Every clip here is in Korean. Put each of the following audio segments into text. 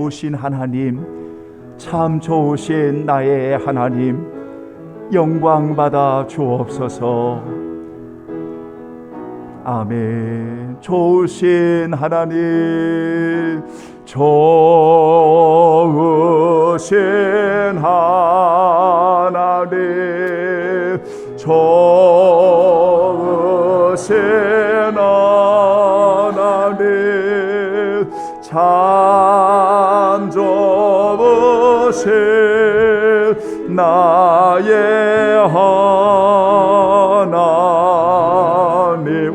좋으신 하나님, 참 좋으신 나의 하나님, 영광 받아 주옵소서. 아멘. 좋으신 하나님, 좋으신 하나님, 좋으신 하나님, 참 좋으신 나의 하나님.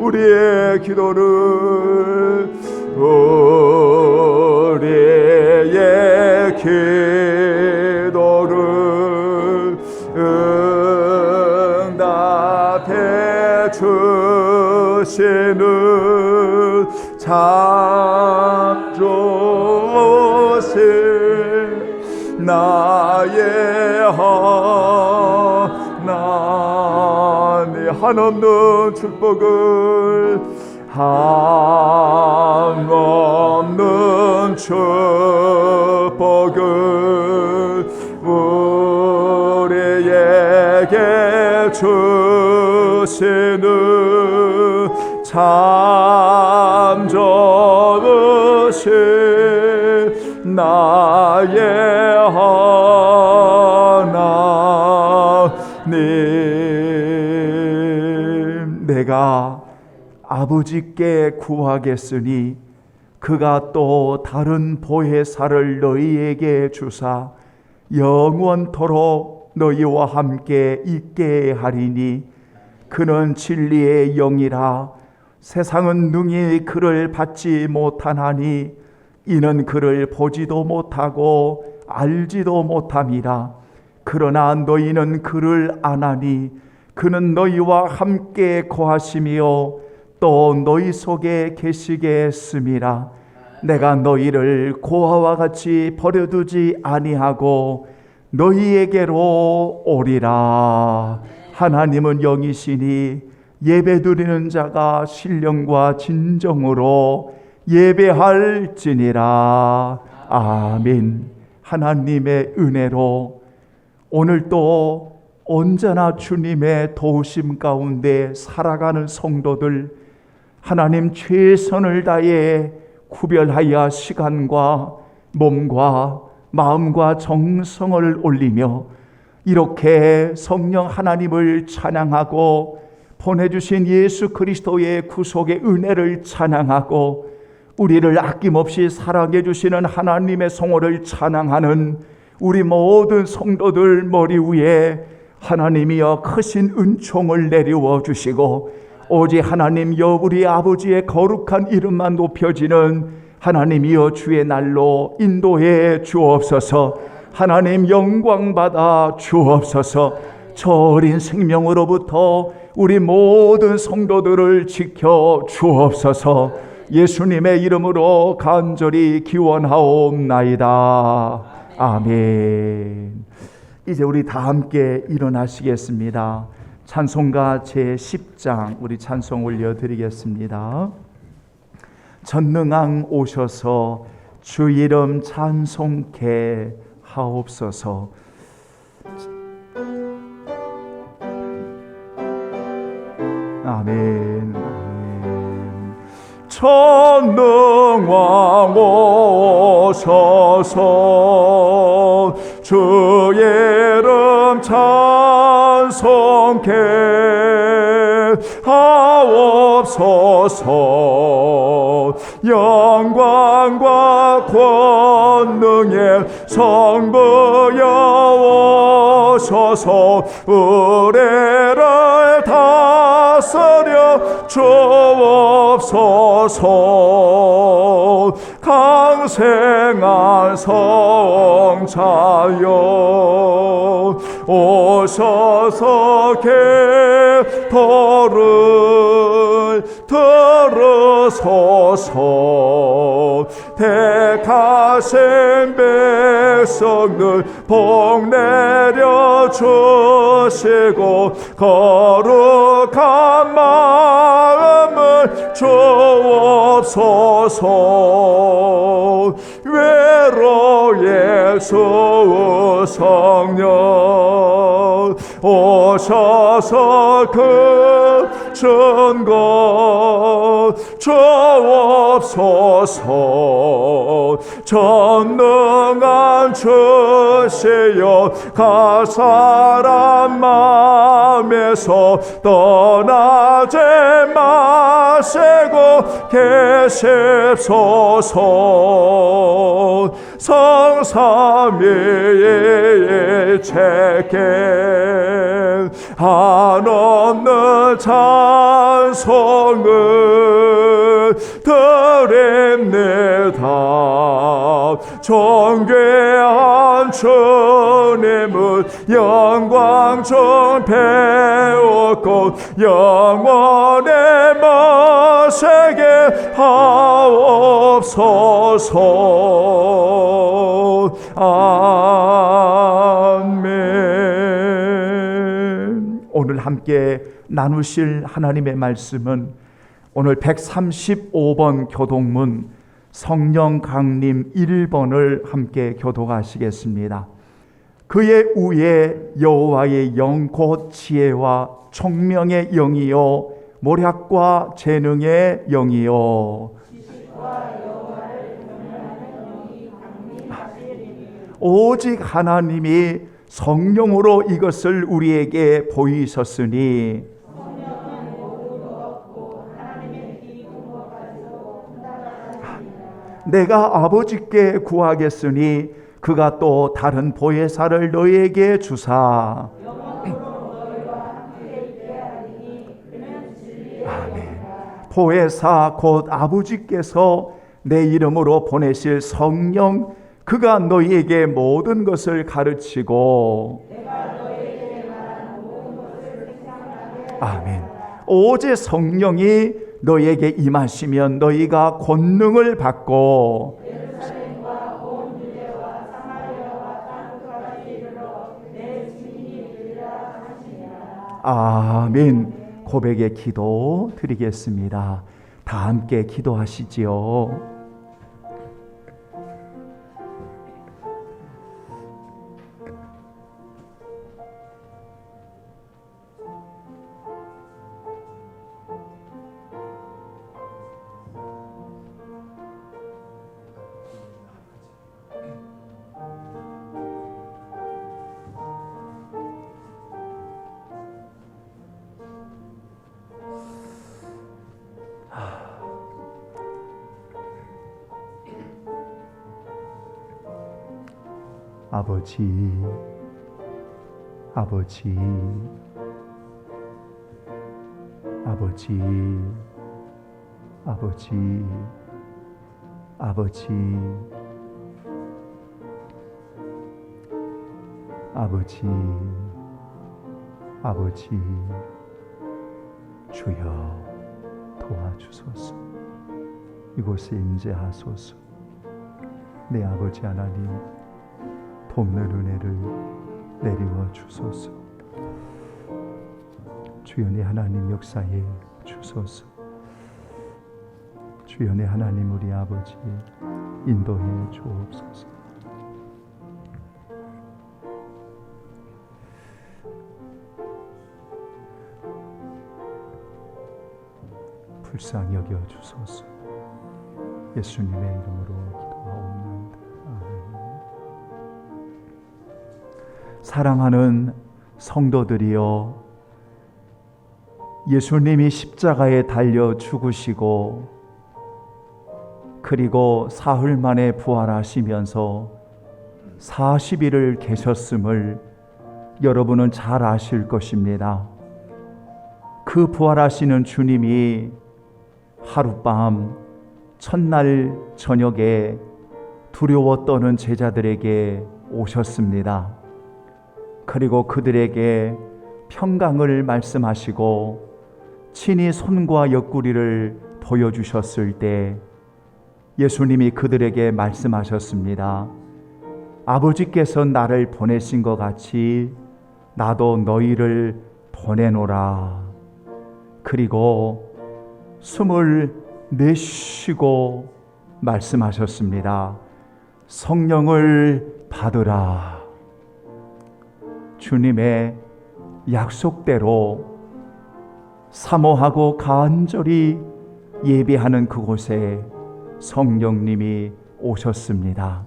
우리의 기도를 응답해 주시는 참 좋으신 나의 하나님. 한없는 축복을, 한없는 축복을 우리에게 주시는 참 좋으신 나의 하나님. 내가 아버지께 구하겠으니 그가 또 다른 보혜사를 너희에게 주사 영원토록 너희와 함께 있게 하리니 그는 진리의 영이라. 세상은 능히 그를 받지 못하나니 이는 그를 보지도 못하고 알지도 못함이라. 그러나 너희는 그를 아나니 그는 너희와 함께 거하시며 또 너희 속에 계시게 했음이라. 내가 너희를 고아와 같이 버려두지 아니하고 너희에게로 오리라. 하나님은 영이시니 예배드리는 자가 신령과 진정으로 예배할지니라. 아멘. 하나님의 은혜로 오늘도 언제나 주님의 도우심 가운데 살아가는 성도들, 하나님 최선을 다해 구별하여 시간과 몸과 마음과 정성을 올리며 이렇게 성령 하나님을 찬양하고 보내주신 예수 그리스도의 구속의 은혜를 찬양하고 우리를 아낌없이 사랑해 주시는 하나님의 성호를 찬양하는 우리 모든 성도들 머리 위에 하나님이여 크신 은총을 내리워 주시고 오직 하나님이여 우리 아버지의 거룩한 이름만 높여지는 하나님이여 주의 날로 인도해 주옵소서. 하나님 영광 받아 주옵소서. 저 어린 생명으로부터 우리 모든 성도들을 지켜 주옵소서. 예수님의 이름으로 간절히 기원하옵나이다. 아멘. 이제 우리 다 함께 일어나시겠습니다. 찬송가 제10장 우리 찬송 올려드리겠습니다. 전능왕 오셔서 주 이름 찬송케 하옵소서. 아멘. 전능왕 오셔서 주 이름 찬송케 하옵소서. 영광과 권능의 성부여 오셔서 우리를 다스려 주옵소서. 강생한 성자여 오셔서 계도를 들으소서. 택하신 백성들 복 내려 주시고 거룩한 마음을 주옵소서. 외로 예수 성령 오셔서 그 증거 주옵소서. 전능한 주시여 각 사람 마음에서 떠나지 마시고 계십소서. 성삼위의 일체계 한없는 찬송을 드립니다. 존귀한 주님을 영광 중 배웠고 영원히 모시게 하옵소서. 아멘. 오늘 함께 나누실 하나님의 말씀은 오늘 135번 교독문 성령 강림 1번을 함께 교독하시겠습니다. 그의 우에 여호와의 영 곧 지혜와 총명의 영이요 모략과 재능의 영이요 오직 하나님이 성령으로 이것을 우리에게 보이셨으니 내가 아버지께 구하겠으니 그가 또 다른 보혜사를 너희에게 주사. 아멘. 보혜사 곧 아버지께서 내 이름으로 보내실 성령, 그가 너희에게 모든 것을 가르치고 아멘. 오직 성령이 너희에게 임하시면 너희가 권능을 받고 아멘. 고백의 기도 드리겠습니다. 다 함께 기도하시지요. 아버지, 아버지, 아버지, 아버지, 아버지, 아버지, 아버지, 주여 도와주소서. 이곳에 임재하소서. 내 아버지 하나님, 돕는 은혜를 내리워 주소서. 주여 내 하나님 역사에 주소서. 주여 내 하나님 우리 아버지 인도해 주옵소서. 불쌍히 여겨 주소서. 예수님의 이름으로 기도하옵나이다. 사랑하는 성도들이여, 예수님이 십자가에 달려 죽으시고 그리고 사흘 만에 부활하시면서 40일을 계셨음을 여러분은 잘 아실 것입니다. 그 부활하시는 주님이 하룻밤 첫날 저녁에 두려워 떠는 제자들에게 오셨습니다. 그리고 그들에게 평강을 말씀하시고 친히 손과 옆구리를 보여주셨을 때 예수님이 그들에게 말씀하셨습니다. 아버지께서 나를 보내신 것 같이 나도 너희를 보내노라. 그리고 숨을 내쉬고 말씀하셨습니다. 성령을 받으라. 주님의 약속대로 사모하고 간절히 예배하는 그곳에 성령님이 오셨습니다.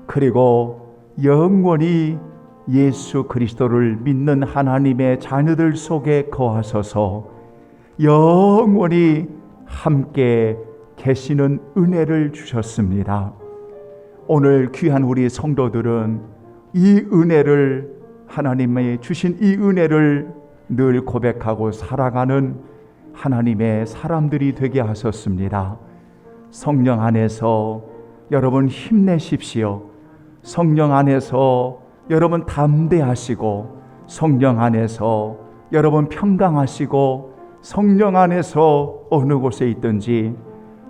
그리고 영원히 예수 그리스도를 믿는 하나님의 자녀들 속에 거하셔서 영원히 함께 계시는 은혜를 주셨습니다. 오늘 귀한 우리 성도들은 이 은혜를, 하나님의 주신 이 은혜를 늘 고백하고 살아가는 하나님의 사람들이 되게 하셨습니다. 성령 안에서 여러분 힘내십시오. 성령 안에서 여러분 담대하시고, 성령 안에서 여러분 평강하시고, 성령 안에서 어느 곳에 있든지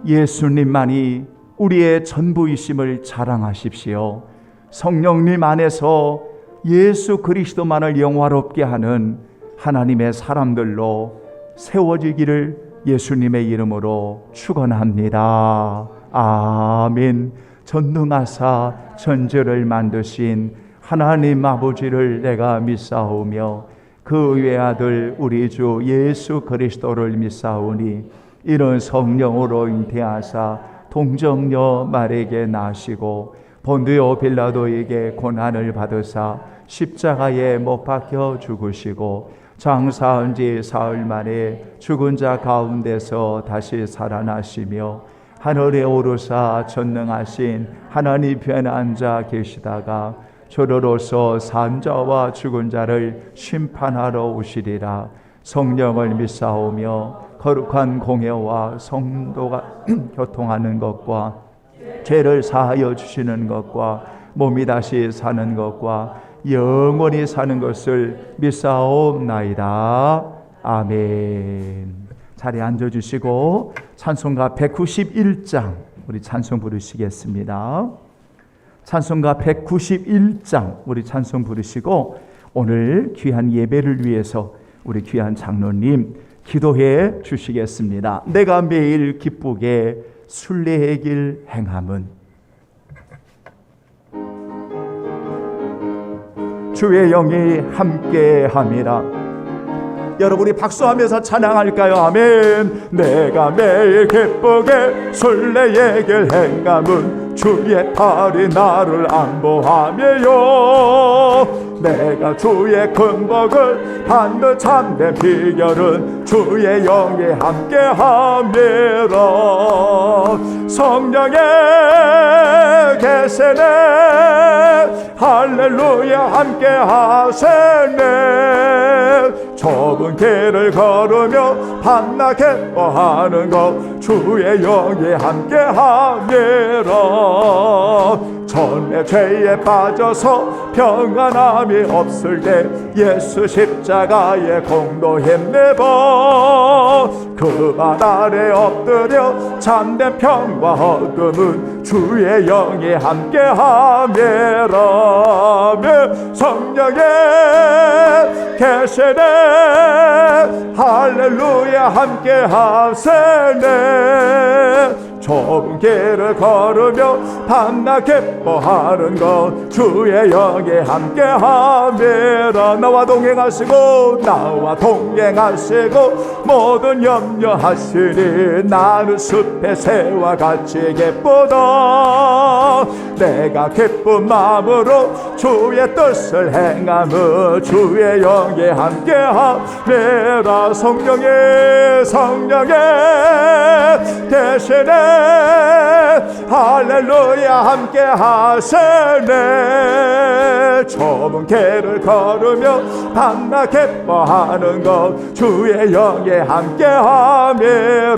예수님만이 우리의 전부이심을 자랑하십시오. 성령님 안에서 예수 그리스도만을 영화롭게 하는 하나님의 사람들로 세워지기를 예수님의 이름으로 축원합니다. 아멘. 전능하사 천지를 만드신 하나님 아버지를 내가 믿사오며 그 외아들 우리 주 예수 그리스도를 믿사오니 이런 성령으로 잉태하사 동정녀 마리아에게 나시고 본디오 빌라도에게 고난을 받으사 십자가에 못 박혀 죽으시고 장사한 지 사흘 만에 죽은 자 가운데서 다시 살아나시며 하늘에 오르사 전능하신 하나님 편에 앉아 계시다가 저로로서 산 자와 죽은 자를 심판하러 오시리라. 성령을 믿사오며 거룩한 공예와 성도가 교통하는 것과 죄를 사하여 주시는 것과 몸이 다시 사는 것과 영원히 사는 것을 믿사옵나이다. 아멘. 자리에 앉아주시고 찬송가 191장 우리 찬송 부르시겠습니다. 찬송가 191장 우리 찬송 부르시고 오늘 귀한 예배를 위해서 우리 귀한 장로님 기도해 주시겠습니다. 내가 매일 기쁘게 순례의 길 행함은 주의 영이 함께함이라. 여러분이 박수하면서 찬양할까요? 아멘. 내가 매일 기쁘게 순례의 길 행함은 주의 팔이 나를 안보함이요. 내가 주의 큰 복을 받는 참된 비결은 주의 영이 함께함이라. 성령의 계세네 할렐루야 함께하세네. 좁은 길을 걸으며 밤낮 기뻐하는 것 주의 영이 함께함이라. 전에 죄에 빠져서 평안함이 없을 때 예수 십자가의 공로 힘내봐. 그 발 아래 엎드려 참된 평과 얻음은 주의 영이 함께함이라. 성령의 계시네 할렐루야 함께하세네. 좁은 길을 걸으며 밤낮 기뻐하는 것 주의 영이 함께함이라. 나와 동행하시고 모든 염려하시니 나는 숲의 새와 같이 기쁘다. 내가 기쁜 마음으로 주의 뜻을 행함은 주의 영이 함께함이라. 성령의 계시네 할렐루야 함께하세네. 좁은 길을 걸으며 밤낮 기뻐하는 것 주의 영이 함께함이라.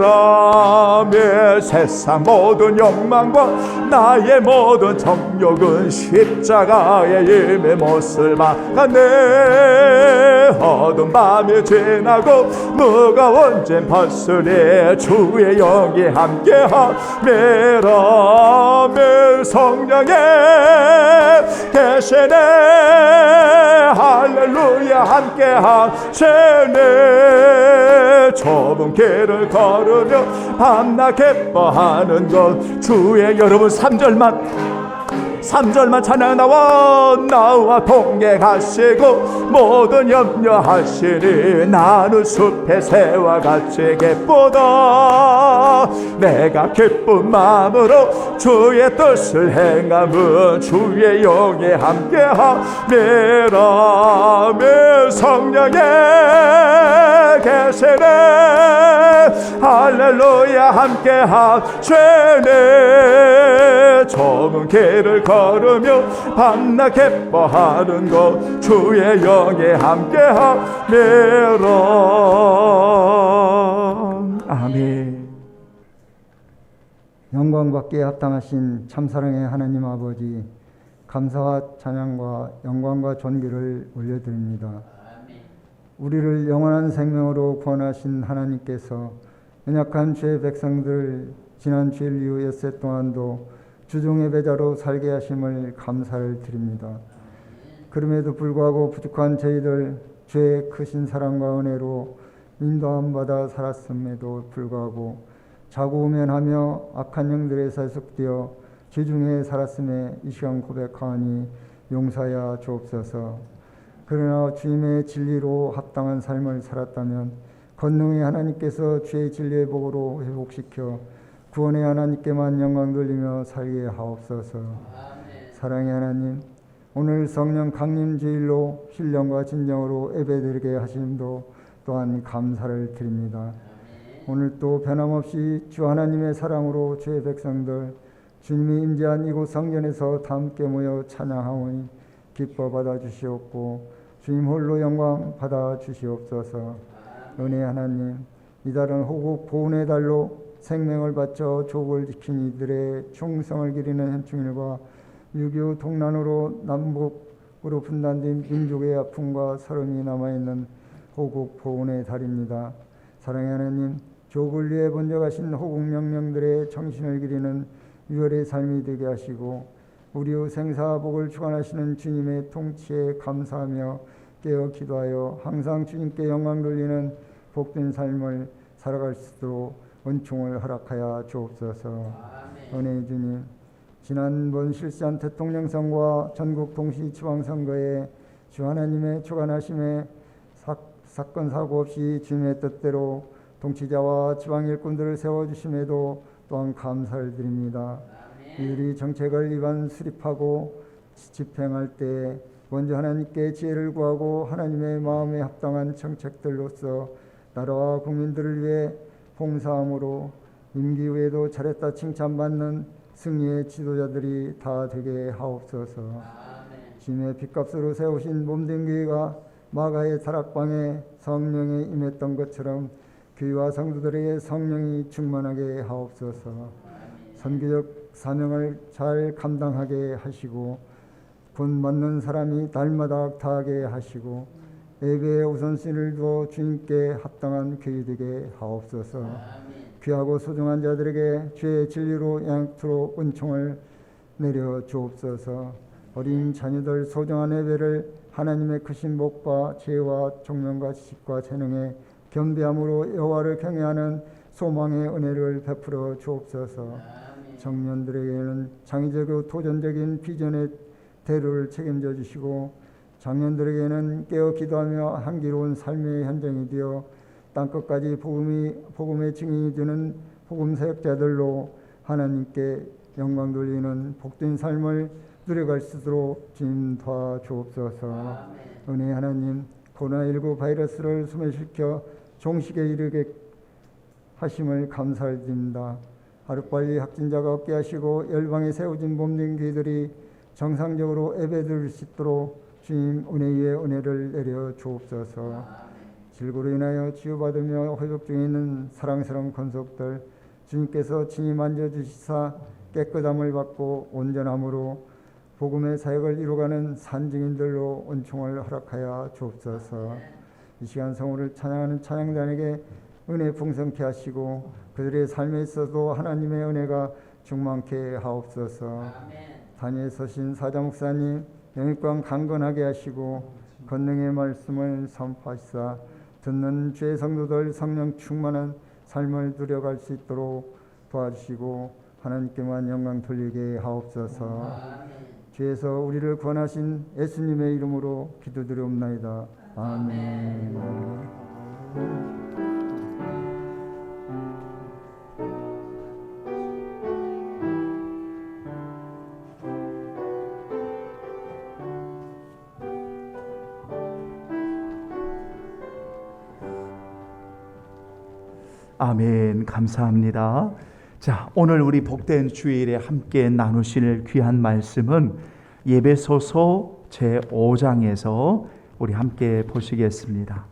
세상 모든 욕망과 나의 모든 정욕은 십자가의 이미 못을 박았네. 어두운 밤이 지나고 무거운 짐 벗으니 주의 영이 함께함이라. 성령의 계시네 할렐루야 함께하시네. 좁은 길을 걸으며 밤낮 기뻐하는 것 주의 여러분 3절만 3절만 찬양 나와 동행하시고 모든 염려하시니 나는 숲의 새와 같이 기쁘다. 내가 기쁜 마음으로 주의 뜻을 행함은 주의 영에 함께함이라. 성령의 계시네 할렐루야 함께하시네. 좁은 길을 걸으며 밤낮 기뻐하는 것 주의 영에 함께함이라. 아멘. 영광받기에 합당하신 참사랑의 하나님 아버지, 감사와 찬양과 영광과 존귀를 올려드립니다. 우리를 영원한 생명으로 구원하신 하나님께서 연약한 죄의 백성들 지난 주일 이후 엿새 동안도 주중의 배자로 살게 하심을 감사를 드립니다. 그럼에도 불구하고 부족한 저희들 죄의 크신 사랑과 은혜로 인도함 받아 살았음에도 불구하고 자고우면하며 악한 영들에 사속되어 죄중에 살았음에 이 시간 고백하오니 용서하여 주옵소서. 그러나 주님의 진리로 합당한 삶을 살았다면 권능의 하나님께서 주의 진리의 복으로 회복시켜 구원의 하나님께만 영광 돌리며 살게 하옵소서. 사랑의 하나님, 오늘 성령 강림 주일로 신령과 진정으로 예배드리게 하심도 또한 감사를 드립니다. 오늘 또 변함없이 주 하나님의 사랑으로 주의 백성들 주님이 임재한 이곳 성전에서 다 함께 모여 찬양하오니 기뻐 받아주시옵고 주님 홀로 영광 받아주시옵소서. 은혜의 하나님, 이달은 호국 보훈의 달로 생명을 바쳐 족을 지킨 이들의 충성을 기리는 현충일과 6.25 동란으로 남북으로 분단된 민족의 아픔과 서름이 남아있는 호국 보훈의 달입니다. 사랑의 하나님, 족을 위해 먼저 가신 호국 명령들의 정신을 기리는 유월의 삶이 되게 하시고 우리의 생사복을 주관하시는 주님의 통치에 감사하며 깨어 기도하여 항상 주님께 영광 돌리는 복된 삶을 살아갈 수 있도록 은총을 허락하여 주옵소서. 은혜의 주님, 지난번 실시한 대통령 선거와 전국 동시 지방선거에 주 하나님의 주관하심에 사건 사고 없이 주님의 뜻대로 통치자와 지방 일꾼들을 세워주심에도 또한 감사를 드립니다. 이들이 정책을 입안 수립하고 집행할 때 먼저 하나님께 지혜를 구하고 하나님의 마음에 합당한 정책들로서 나라와 국민들을 위해 봉사함으로 임기 후에도 잘했다 칭찬받는 승리의 지도자들이 다 되게 하옵소서. 주님의 빚값으로 세우신 몸된 교회가 마가의 다락방에 성령이 임했던 것처럼 교회와 성도들에게 성령이 충만하게 하옵소서. 선교적 사명을 잘 감당하게 하시고 곧 맞는 사람이 날마다 다하게 하시고 예배의 우선순위를 두어 주님께 합당한 교회 되게 하옵소서. 귀하고 소중한 자들에게 주의 진리로 양토록 은총을 내려 주옵소서. 어린 자녀들 소중한 예배를 하나님의 크신 복과 지혜와 총명과 지식과 재능에 겸비함으로 여호와를 경외하는 소망의 은혜를 베풀어 주옵소서. 청년들에게는 창의적이고 도전적인 비전의 대로를 책임져 주시고 장년들에게는 깨어 기도하며 향기로운 삶의 현장이 되어 땅끝까지 복음의 증인이 되는 복음 사역자들로 하나님께 영광 돌리는 복된 삶을 누려갈 수 있도록 주님 도와주옵소서. 은혜의 하나님, 코로나19 바이러스를 소멸시켜 종식에 이르게 하심을 감사를 드립니다. 하루빨리 확진자가 없게 하시고 열방에 세워진 몸된 교회들이 정상적으로 예배드릴 수 있도록 주님 은혜 위에 은혜를 내려 주옵소서. 질고로 인하여 치유받으며 회복 중에 있는 사랑스러운 권속들 주님께서 친히 만져주시사 깨끗함을 받고 온전함으로 복음의 사역을 이루어가는 산증인들로 은총을 허락하여 주옵소서. 이 시간 성우를 찬양하는 찬양단에게 은혜 풍성케 하시고 그들의 삶에 있어도 하나님의 은혜가 충만케 하옵소서. 단위에 서신 사자 목사님 영육광 강건하게 하시고 권능의 말씀을 선포하시사 듣는 주의 성도들 성령 충만한 삶을 누려갈 수 있도록 도와주시고 하나님께만 영광 돌리게 하옵소서. 주에서 우리를 구원하신 예수님의 이름으로 기도드리옵나이다. 아멘. 아멘. 감사합니다. 자, 오늘 우리 복된 주일에 함께 나누실 귀한 말씀은 예배소서 제5장에서 우리 함께 보시겠습니다.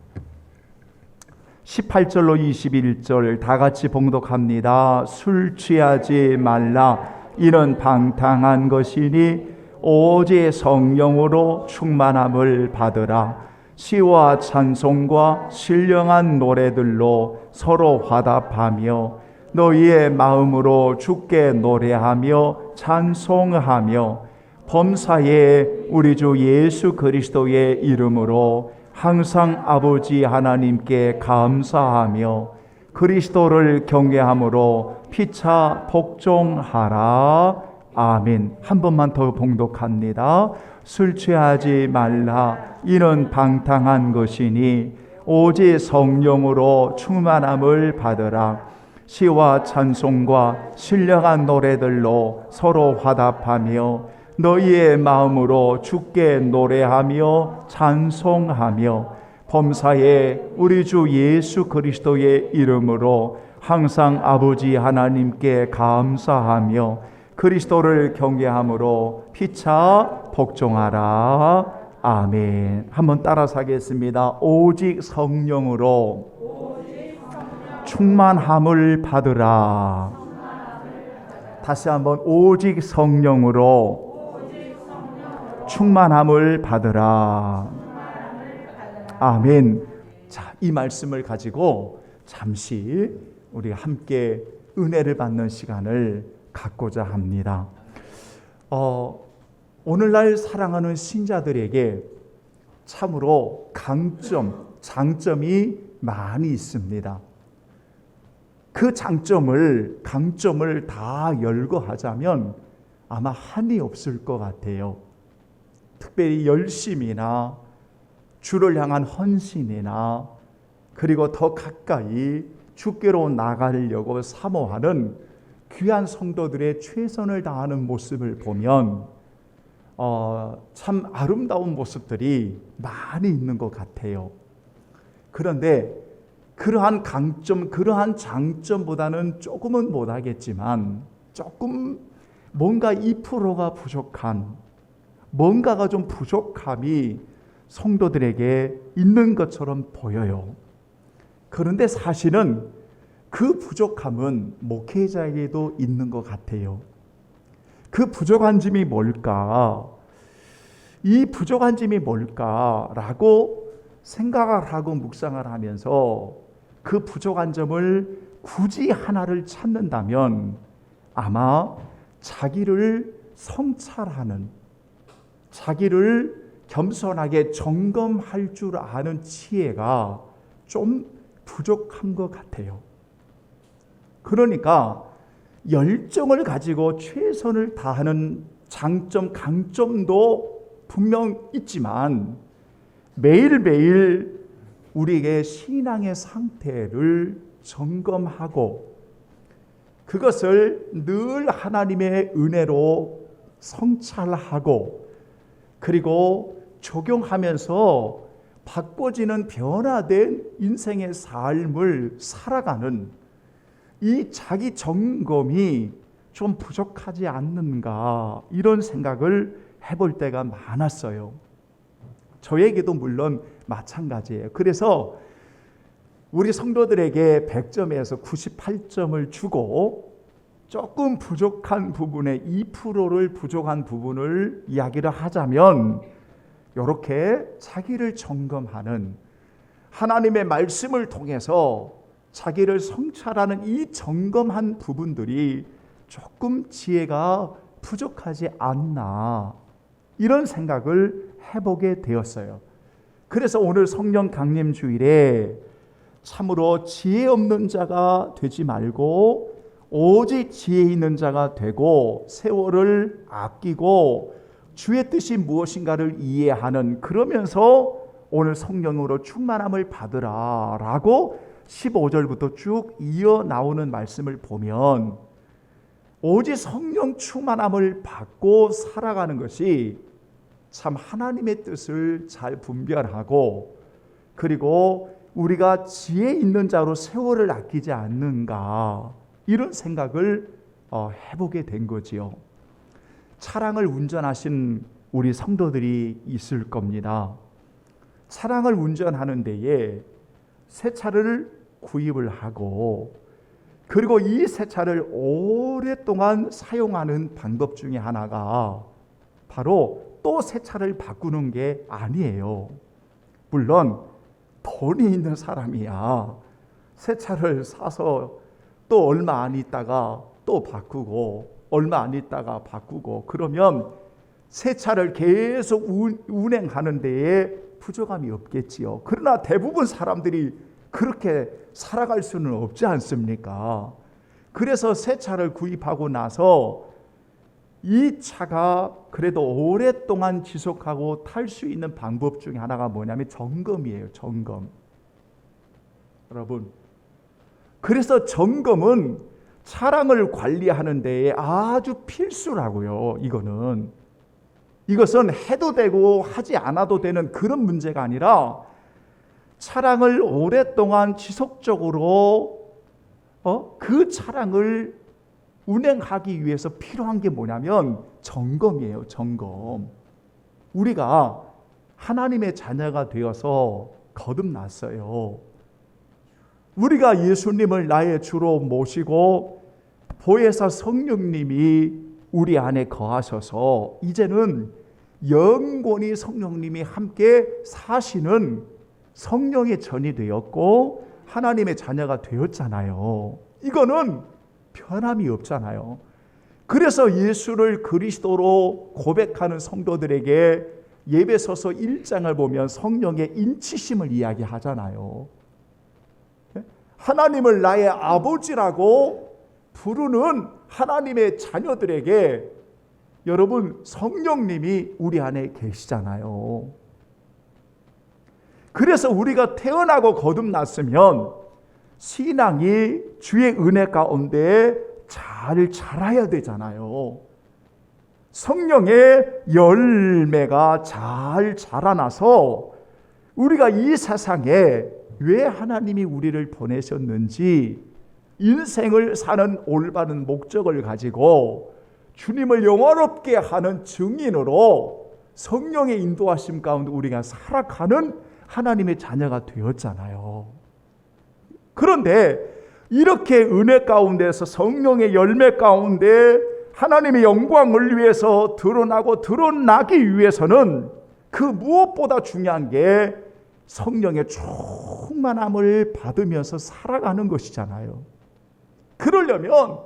18절로 21절 다 같이 봉독합니다. 술 취하지 말라. 이는 방탕한 것이니 오직 성령으로 충만함을 받으라. 시와 찬송과 신령한 노래들로 서로 화답하며 너희의 마음으로 주께 노래하며 찬송하며 범사에 우리 주 예수 그리스도의 이름으로 항상 아버지 하나님께 감사하며 그리스도를 경외함으로 피차 복종하라. 아멘. 한 번만 더 봉독합니다. 술 취하지 말라. 이는 방탕한 것이니 오직 성령으로 충만함을 받으라. 시와 찬송과 신령한 노래들로 서로 화답하며 너희의 마음으로 주께 노래하며 찬송하며 범사에 우리 주 예수 그리스도의 이름으로 항상 아버지 하나님께 감사하며 그리스도를 경외함으로 피차 복종하라. 아멘. 한번 따라서 하겠습니다. 오직 성령으로 충만함을 받으라. 다시 한번 오직 성령으로 충만함을 받으라. 아멘. 자, 이 말씀을 가지고 잠시 우리 함께 은혜를 받는 시간을 갖고자 합니다. 오늘날 사랑하는 신자들에게 참으로 장점이 많이 있습니다. 그 강점을 다 열거하자면 아마 한이 없을 것 같아요. 특별히 열심이나 주를 향한 헌신이나 그리고 더 가까이 주께로 나가려고 사모하는 귀한 성도들의 최선을 다하는 모습을 보면 참 아름다운 모습들이 많이 있는 것 같아요. 그런데 그러한 강점, 그러한 장점보다는 조금은 못하겠지만 조금 뭔가 2%가 부족한, 뭔가가 좀 부족함이 성도들에게 있는 것처럼 보여요. 그런데 사실은 그 부족함은 목회자에게도 있는 것 같아요. 그 부족한 점이 뭘까? 이 부족한 점이 뭘까라고 생각을 하고 묵상을 하면서 그 부족한 점을 굳이 하나를 찾는다면 아마 자기를 성찰하는, 자기를 겸손하게 점검할 줄 아는 지혜가 좀 부족한 것 같아요. 그러니까 열정을 가지고 최선을 다하는 장점, 강점도 분명 있지만 매일매일 우리에게 신앙의 상태를 점검하고 그것을 늘 하나님의 은혜로 성찰하고 그리고 적용하면서 바꿔지는 변화된 인생의 삶을 살아가는 이 자기 점검이 좀 부족하지 않는가 이런 생각을 해볼 때가 많았어요. 저에게도 물론 마찬가지예요. 그래서 우리 성도들에게 100점에서 98점을 주고 조금 부족한 부분에 2%를 부족한 부분을 이야기를 하자면 이렇게 자기를 점검하는 하나님의 말씀을 통해서 자기를 성찰하는 이 점검한 부분들이 조금 지혜가 부족하지 않나 이런 생각을 해보게 되었어요. 그래서 오늘 성령 강림 주일에 참으로 지혜 없는 자가 되지 말고 오직 지혜 있는 자가 되고 세월을 아끼고 주의 뜻이 무엇인가를 이해하는, 그러면서 오늘 성령으로 충만함을 받으라 라고 15절부터 쭉 이어 나오는 말씀을 보면 오직 성령 충만함을 받고 살아가는 것이 참 하나님의 뜻을 잘 분별하고, 그리고 우리가 지혜 있는 자로 세월을 아끼지 않는가, 이런 생각을 해보게 된 거지요. 차량을 운전하신 우리 성도들이 있을 겁니다. 차량을 운전하는 데에 새 차를 구입을 하고, 그리고 이 새 차를 오랫동안 사용하는 방법 중에 하나가 바로 또 새 차를 바꾸는 게 아니에요. 물론 돈이 있는 사람이야 새 차를 사서 또 얼마 안 있다가 또 바꾸고, 얼마 안 있다가 바꾸고, 그러면 새 차를 계속 운행하는 데에 부족함이 없겠지요. 그러나 대부분 사람들이 그렇게 살아갈 수는 없지 않습니까? 그래서 새 차를 구입하고 나서 이 차가 그래도 오랫동안 지속하고 탈 수 있는 방법 중에 하나가 뭐냐면 점검이에요. 점검. 여러분, 그래서 점검은 차량을 관리하는 데에 아주 필수라고요. 이것은 해도 되고 하지 않아도 되는 그런 문제가 아니라 차량을 오랫동안 지속적으로 그 차량을 운행하기 위해서 필요한 게 뭐냐면 점검이에요. 점검. 우리가 하나님의 자녀가 되어서 거듭났어요. 우리가 예수님을 나의 주로 모시고 보혜사 성령님이 우리 안에 거하셔서 이제는 영원히 성령님이 함께 사시는 성령의 전이 되었고 하나님의 자녀가 되었잖아요. 이거는 변함이 없잖아요. 그래서 예수를 그리스도로 고백하는 성도들에게 예배서서 1장을 보면 성령의 인치심을 이야기하잖아요. 하나님을 나의 아버지라고 부르는 하나님의 자녀들에게 여러분 성령님이 우리 안에 계시잖아요. 그래서 우리가 태어나고 거듭났으면 신앙이 주의 은혜 가운데 잘 자라야 되잖아요. 성령의 열매가 잘 자라나서 우리가 이 세상에 왜 하나님이 우리를 보내셨는지 인생을 사는 올바른 목적을 가지고 주님을 영원롭게 하는 증인으로 성령의 인도하심 가운데 우리가 살아가는 하나님의 자녀가 되었잖아요. 그런데 이렇게 은혜 가운데서 성령의 열매 가운데 하나님의 영광을 위해서 드러나고 드러나기 위해서는 그 무엇보다 중요한 게 성령의 충만함을 받으면서 살아가는 것이잖아요. 그러려면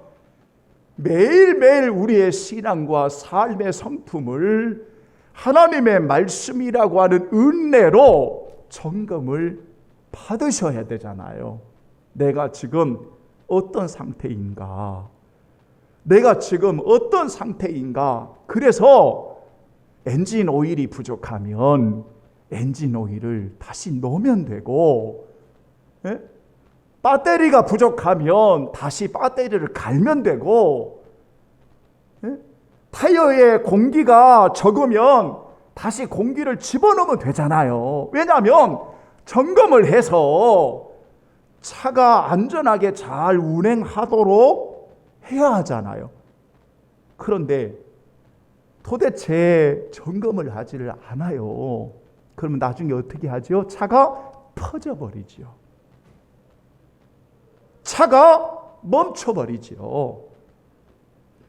매일매일 우리의 신앙과 삶의 성품을 하나님의 말씀이라고 하는 은혜로 점검을 받으셔야 되잖아요. 내가 지금 어떤 상태인가? 내가 지금 어떤 상태인가? 그래서 엔진 오일이 부족하면 엔진 오일을 다시 넣으면 되고, 배터리가 부족하면 다시 배터리를 갈면 되고, 타이어에 공기가 적으면 다시 공기를 집어넣으면 되잖아요. 왜냐하면 점검을 해서 차가 안전하게 잘 운행하도록 해야 하잖아요. 그런데 도대체 점검을 하지를 않아요. 그러면 나중에 어떻게 하죠? 차가 퍼져버리죠. 차가 멈춰버리죠.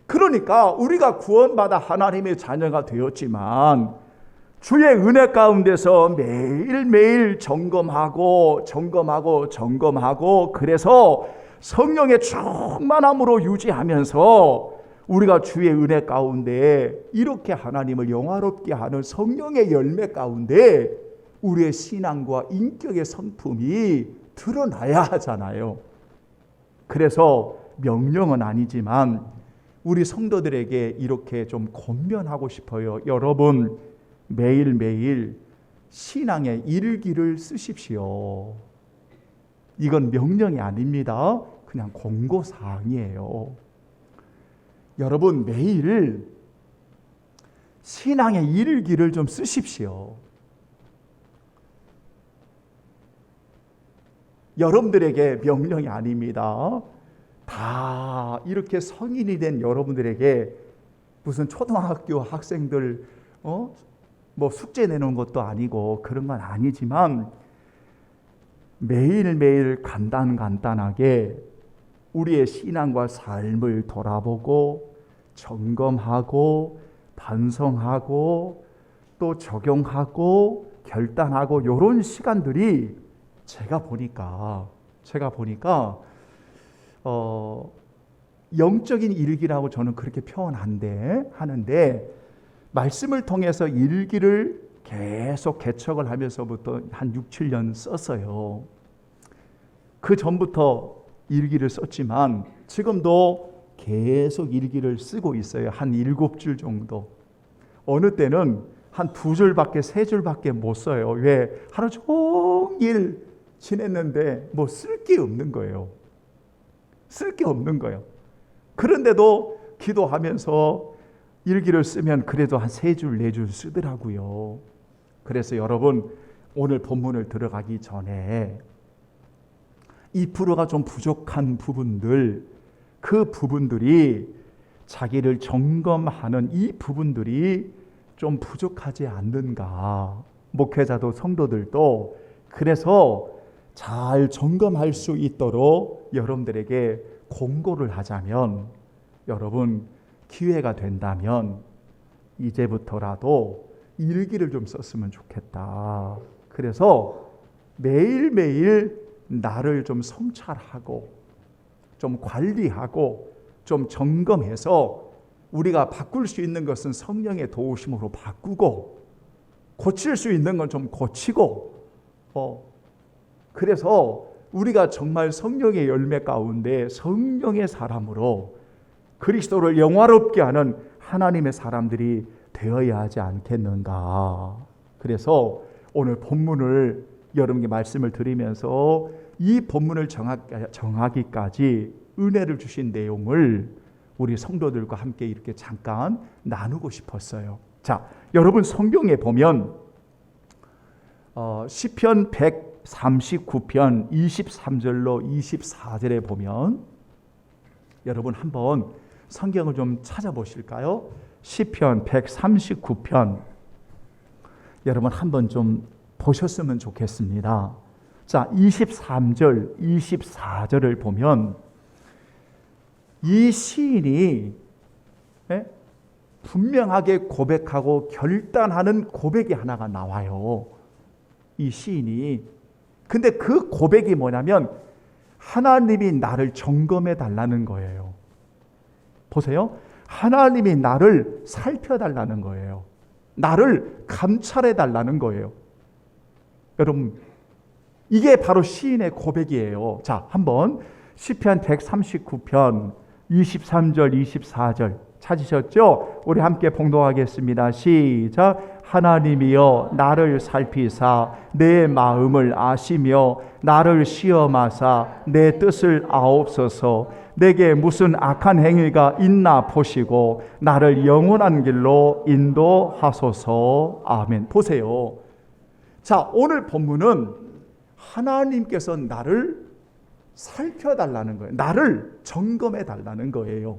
그러니까 우리가 구원받아 하나님의 자녀가 되었지만 주의 은혜 가운데서 매일매일 점검하고 그래서 성령의 충만함으로 유지하면서 우리가 주의 은혜 가운데 이렇게 하나님을 영화롭게 하는 성령의 열매 가운데 우리의 신앙과 인격의 성품이 드러나야 하잖아요. 그래서 명령은 아니지만 우리 성도들에게 이렇게 좀 권면하고 싶어요. 여러분 매일매일 신앙의 일기를 쓰십시오. 이건 명령이 아닙니다. 그냥 공고사항이에요. 여러분 매일 신앙의 일기를 좀 쓰십시오. 여러분들에게 명령이 아닙니다. 다 이렇게 성인이 된 여러분들에게 무슨 초등학교 학생들 뭐 숙제 내놓은 것도 아니고 그런 건 아니지만 매일매일 간단하게 우리의 신앙과 삶을 돌아보고 점검하고 반성하고 또 적용하고 결단하고 이런 시간들이 제가 보니까 영적인 일기라고 저는 그렇게 하는데 말씀을 통해서 일기를 계속 개척을 하면서부터 한 6, 7년 썼어요. 그 전부터 일기를 썼지만 지금도 계속 일기를 쓰고 있어요. 한 7줄 정도. 어느 때는 한 2줄밖에 3줄밖에 못 써요. 왜? 하루 종일 지냈는데 뭐 쓸 게 없는 거예요. 쓸 게 없는 거예요. 그런데도 기도하면서 일기를 쓰면 그래도 한 3줄, 4줄 쓰더라고요. 그래서 여러분 오늘 본문을 들어가기 전에 2%가 좀 부족한 부분들, 그 부분들이 자기를 점검하는 이 부분들이 좀 부족하지 않는가. 목회자도 성도들도 그래서 잘 점검할 수 있도록 여러분들에게 공고를 하자면, 여러분 기회가 된다면 이제부터라도 일기를 좀 썼으면 좋겠다. 그래서 매일매일 나를 좀 성찰하고 좀 관리하고 좀 점검해서 우리가 바꿀 수 있는 것은 성령의 도우심으로 바꾸고 고칠 수 있는 건 좀 고치고 그래서 우리가 정말 성령의 열매 가운데 성령의 사람으로 그리스도를 영화롭게 하는 하나님의 사람들이 되어야 하지 않겠는가. 그래서 오늘 본문을 여러분께 말씀을 드리면서 이 본문을 정하기까지 은혜를 주신 내용을 우리 성도들과 함께 이렇게 잠깐 나누고 싶었어요. 자, 여러분 성경에 보면 시편 139편 23절로 24절에 보면 여러분 한번 성경을 좀 찾아보실까요? 시편 139편 여러분 한번 좀 보셨으면 좋겠습니다. 자, 23절, 24절을 보면 이 시인이 분명하게 고백하고 결단하는 고백이 하나가 나와요. 이 시인이. 근데 그 고백이 뭐냐면 하나님이 나를 점검해 달라는 거예요. 보세요. 하나님이 나를 살펴달라는 거예요. 나를 감찰해 달라는 거예요. 여러분 이게 바로 시인의 고백이에요. 자, 한번 시편 139편 23절 24절 찾으셨죠? 우리 함께 봉독하겠습니다. 시작. 하나님이여 나를 살피사 내 마음을 아시며 나를 시험하사 내 뜻을 아옵소서. 내게 무슨 악한 행위가 있나 보시고 나를 영원한 길로 인도하소서. 아멘. 보세요. 자, 오늘 본문은 하나님께서 나를 살펴달라는 거예요. 나를 점검해 달라는 거예요.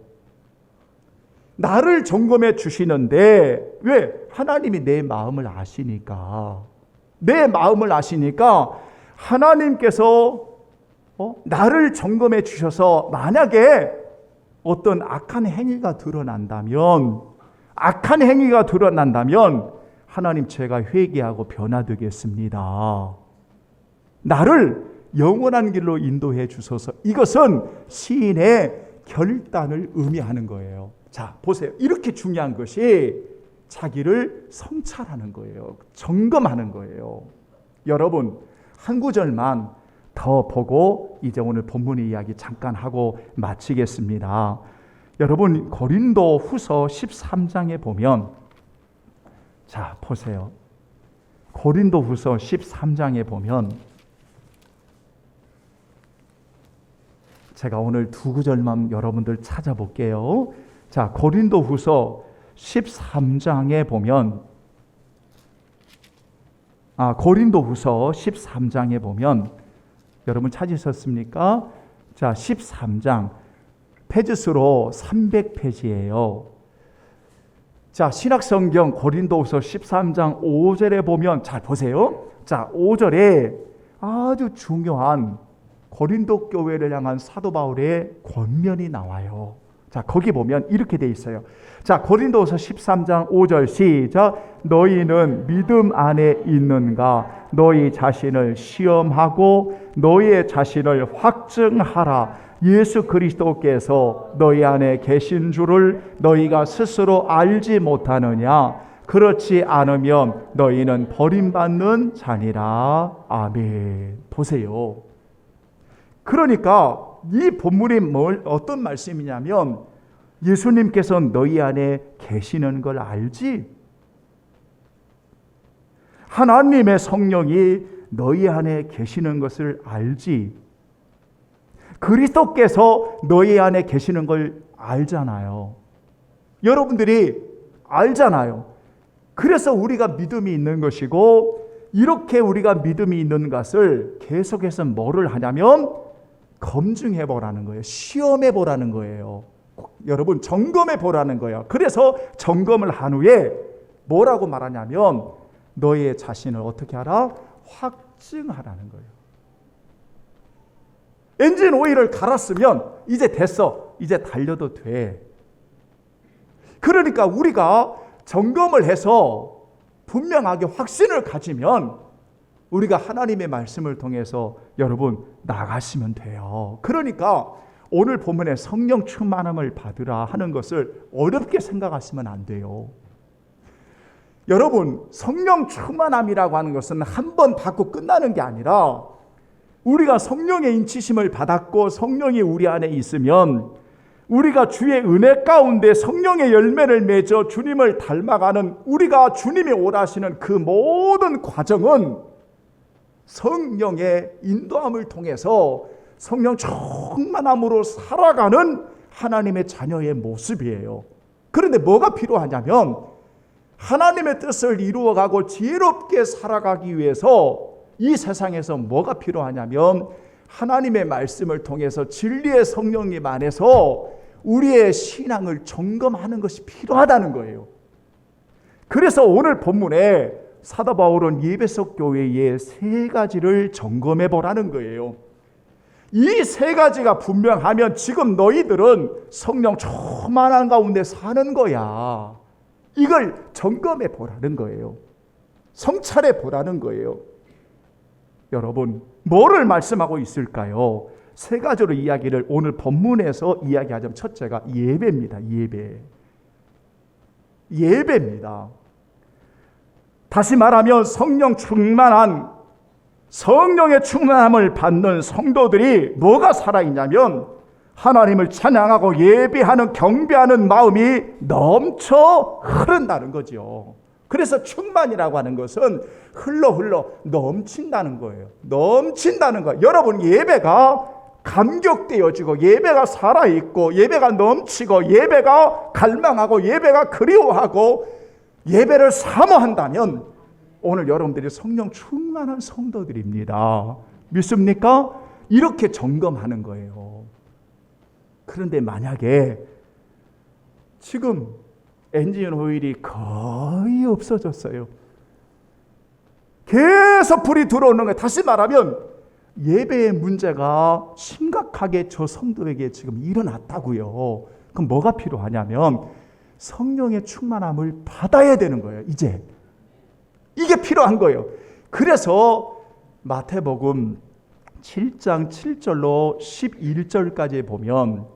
나를 점검해 주시는데 왜? 하나님이 내 마음을 아시니까. 내 마음을 아시니까 하나님께서 나를 점검해 주셔서 만약에 어떤 악한 행위가 드러난다면 하나님 제가 회개하고 변화되겠습니다. 나를 영원한 길로 인도해 주소서. 이것은 시인의 결단을 의미하는 거예요. 자, 보세요. 이렇게 중요한 것이 자기를 성찰하는 거예요. 점검하는 거예요. 여러분, 한 구절만 더 보고 이제 오늘 본문의 이야기 잠깐 하고 마치겠습니다. 여러분 고린도 후서 13장에 보면, 자 보세요. 고린도 후서 13장에 보면 제가 오늘 두 구절만 여러분들 찾아볼게요. 자, 고린도 후서 13장에 보면, 고린도 후서 13장에 보면, 여러분 찾으셨습니까? 자, 13장. 페이지수로 300페이지예요. 자, 신약성경 고린도 후서 13장 5절에 보면, 잘 보세요. 자, 5절에 아주 중요한 고린도 교회를 향한 사도 바울의 권면이 나와요. 자, 거기 보면 이렇게 돼 있어요. 자, 고린도후서 13장 5절 시작. 너희는 믿음 안에 있는가? 너희 자신을 시험하고 너희의 자신을 확증하라. 예수 그리스도께서 너희 안에 계신 줄을 너희가 스스로 알지 못하느냐? 그렇지 않으면 너희는 버림받는 자니라. 아멘. 보세요. 그러니까 이 본문이 어떤 말씀이냐면, 예수님께서 너희 안에 계시는 걸 알지? 하나님의 성령이 너희 안에 계시는 것을 알지? 그리스도께서 너희 안에 계시는 걸 알잖아요. 여러분들이 알잖아요. 그래서 우리가 믿음이 있는 것이고, 이렇게 우리가 믿음이 있는 것을 계속해서 뭐를 하냐면 검증해 보라는 거예요. 시험해 보라는 거예요. 여러분 점검해 보라는 거예요. 그래서 점검을 한 후에 뭐라고 말하냐면 너의 자신을 어떻게 하라? 확증하라는 거예요. 엔진 오일을 갈았으면 이제 됐어. 이제 달려도 돼. 그러니까 우리가 점검을 해서 분명하게 확신을 가지면 우리가 하나님의 말씀을 통해서 여러분 나가시면 돼요. 그러니까 오늘 본문에 성령 충만함을 받으라 하는 것을 어렵게 생각하시면 안 돼요. 여러분 성령 충만함이라고 하는 것은 한 번 받고 끝나는 게 아니라, 우리가 성령의 인치심을 받았고 성령이 우리 안에 있으면 우리가 주의 은혜 가운데 성령의 열매를 맺어 주님을 닮아가는, 우리가 주님이 오라시는 그 모든 과정은 성령의 인도함을 통해서 성령 충만함으로 살아가는 하나님의 자녀의 모습이에요. 그런데 뭐가 필요하냐면 하나님의 뜻을 이루어가고 지혜롭게 살아가기 위해서 이 세상에서 뭐가 필요하냐면 하나님의 말씀을 통해서 진리의 성령님 안에서 우리의 신앙을 점검하는 것이 필요하다는 거예요. 그래서 오늘 본문에 사도 바울은 예배석 교회의 세 가지를 점검해 보라는 거예요. 이 세 가지가 분명하면 지금 너희들은 성령 충만한 가운데 사는 거야. 이걸 점검해 보라는 거예요. 성찰해 보라는 거예요. 여러분, 뭐를 말씀하고 있을까요? 세 가지로 이야기를 오늘 본문에서 이야기하자면, 첫째가 예배입니다. 예배입니다. 다시 말하면 성령의 충만함을 받는 성도들이 뭐가 살아있냐면 하나님을 찬양하고 예배하는 경배하는 마음이 넘쳐 흐른다는 거죠. 그래서 충만이라고 하는 것은 흘러 넘친다는 거예요. 넘친다는 거예요. 여러분 예배가 감격되어지고 예배가 살아있고 예배가 넘치고 예배가 갈망하고 예배가 그리워하고 예배를 사모한다면 오늘 여러분들이 성령 충만한 성도들입니다. 믿습니까? 이렇게 점검하는 거예요. 그런데 만약에 지금 엔진 오일이 거의 없어졌어요. 계속 불이 들어오는 거예요. 다시 말하면 예배의 문제가 심각하게 저 성도에게 지금 일어났다고요. 그럼 뭐가 필요하냐면 성령의 충만함을 받아야 되는 거예요. 이제 이게 필요한 거예요. 그래서 마태복음 7장 7절로 11절까지 보면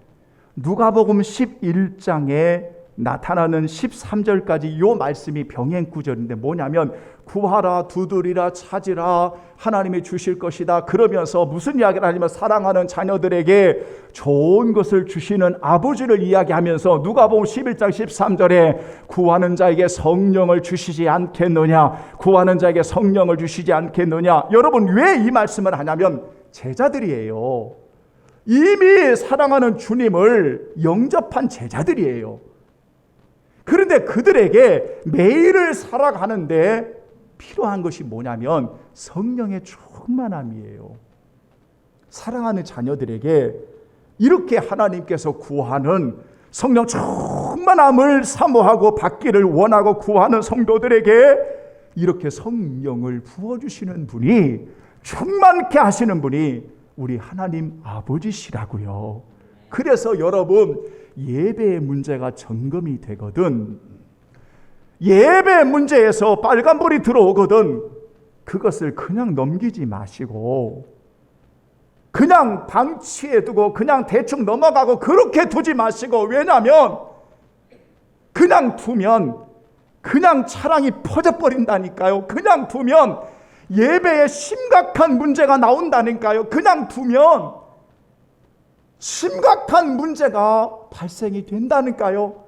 누가복음 11장에 나타나는 13절까지 이 말씀이 병행 구절인데 뭐냐면 구하라, 두드리라, 찾으라, 하나님이 주실 것이다. 그러면서 무슨 이야기를 하냐면 사랑하는 자녀들에게 좋은 것을 주시는 아버지를 이야기하면서 누가복음 11장 13절에 구하는 자에게 성령을 주시지 않겠느냐, 구하는 자에게 성령을 주시지 않겠느냐. 여러분, 왜 이 말씀을 하냐면 제자들이에요. 이미 사랑하는 주님을 영접한 제자들이에요. 그런데 그들에게 매일을 살아가는데 필요한 것이 뭐냐면 성령의 충만함이에요. 사랑하는 자녀들에게 이렇게 하나님께서 구하는 성령 충만함을 사모하고 받기를 원하고 구하는 성도들에게 이렇게 성령을 부어주시는 분이, 충만케 하시는 분이 우리 하나님 아버지시라고요. 그래서 여러분, 예배의 문제가 점검이 되거든, 예배 문제에서 빨간불이 들어오거든, 그것을 그냥 넘기지 마시고 그냥 방치해 두고 그냥 대충 넘어가고 그렇게 두지 마시고, 왜냐하면 그냥 두면 그냥 차량이 퍼져버린다니까요. 그냥 두면 예배에 심각한 문제가 나온다니까요. 그냥 두면 심각한 문제가 발생이 된다니까요.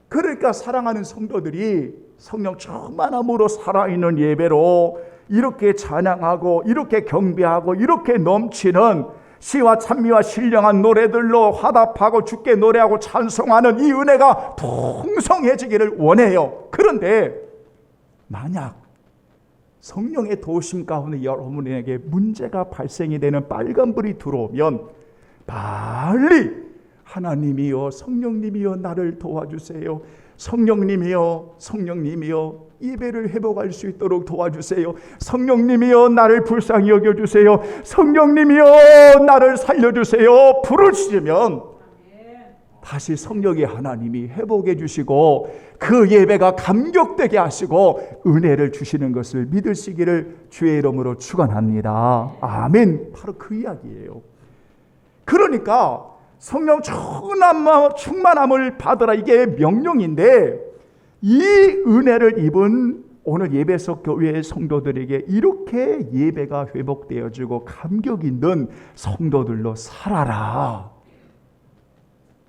그러니까 사랑하는 성도들이 성령 충만함으로 살아있는 예배로 이렇게 찬양하고 이렇게 경배하고 이렇게 넘치는 시와 찬미와 신령한 노래들로 화답하고 주께 노래하고 찬송하는 이 은혜가 풍성해지기를 원해요. 그런데 만약 성령의 도우심 가운데 여러분에게 문제가 발생이 되는 빨간불이 들어오면 빨리 하나님이여, 성령님이여, 나를 도와주세요. 성령님이여, 성령님이여, 예배를 회복할 수 있도록 도와주세요. 성령님이여, 나를 불쌍히 여겨주세요. 성령님이여, 나를 살려주세요. 부르시면 다시 성령의 하나님이 회복해 주시고 그 예배가 감격되게 하시고 은혜를 주시는 것을 믿으시기를 주의 이름으로 축원합니다. 아멘. 바로 그 이야기예요. 그러니까 성령 충만함을 받으라, 이게 명령인데, 이 은혜를 입은 오늘 예배석 교회의 성도들에게 이렇게 예배가 회복되어지고 감격 있는 성도들로 살아라.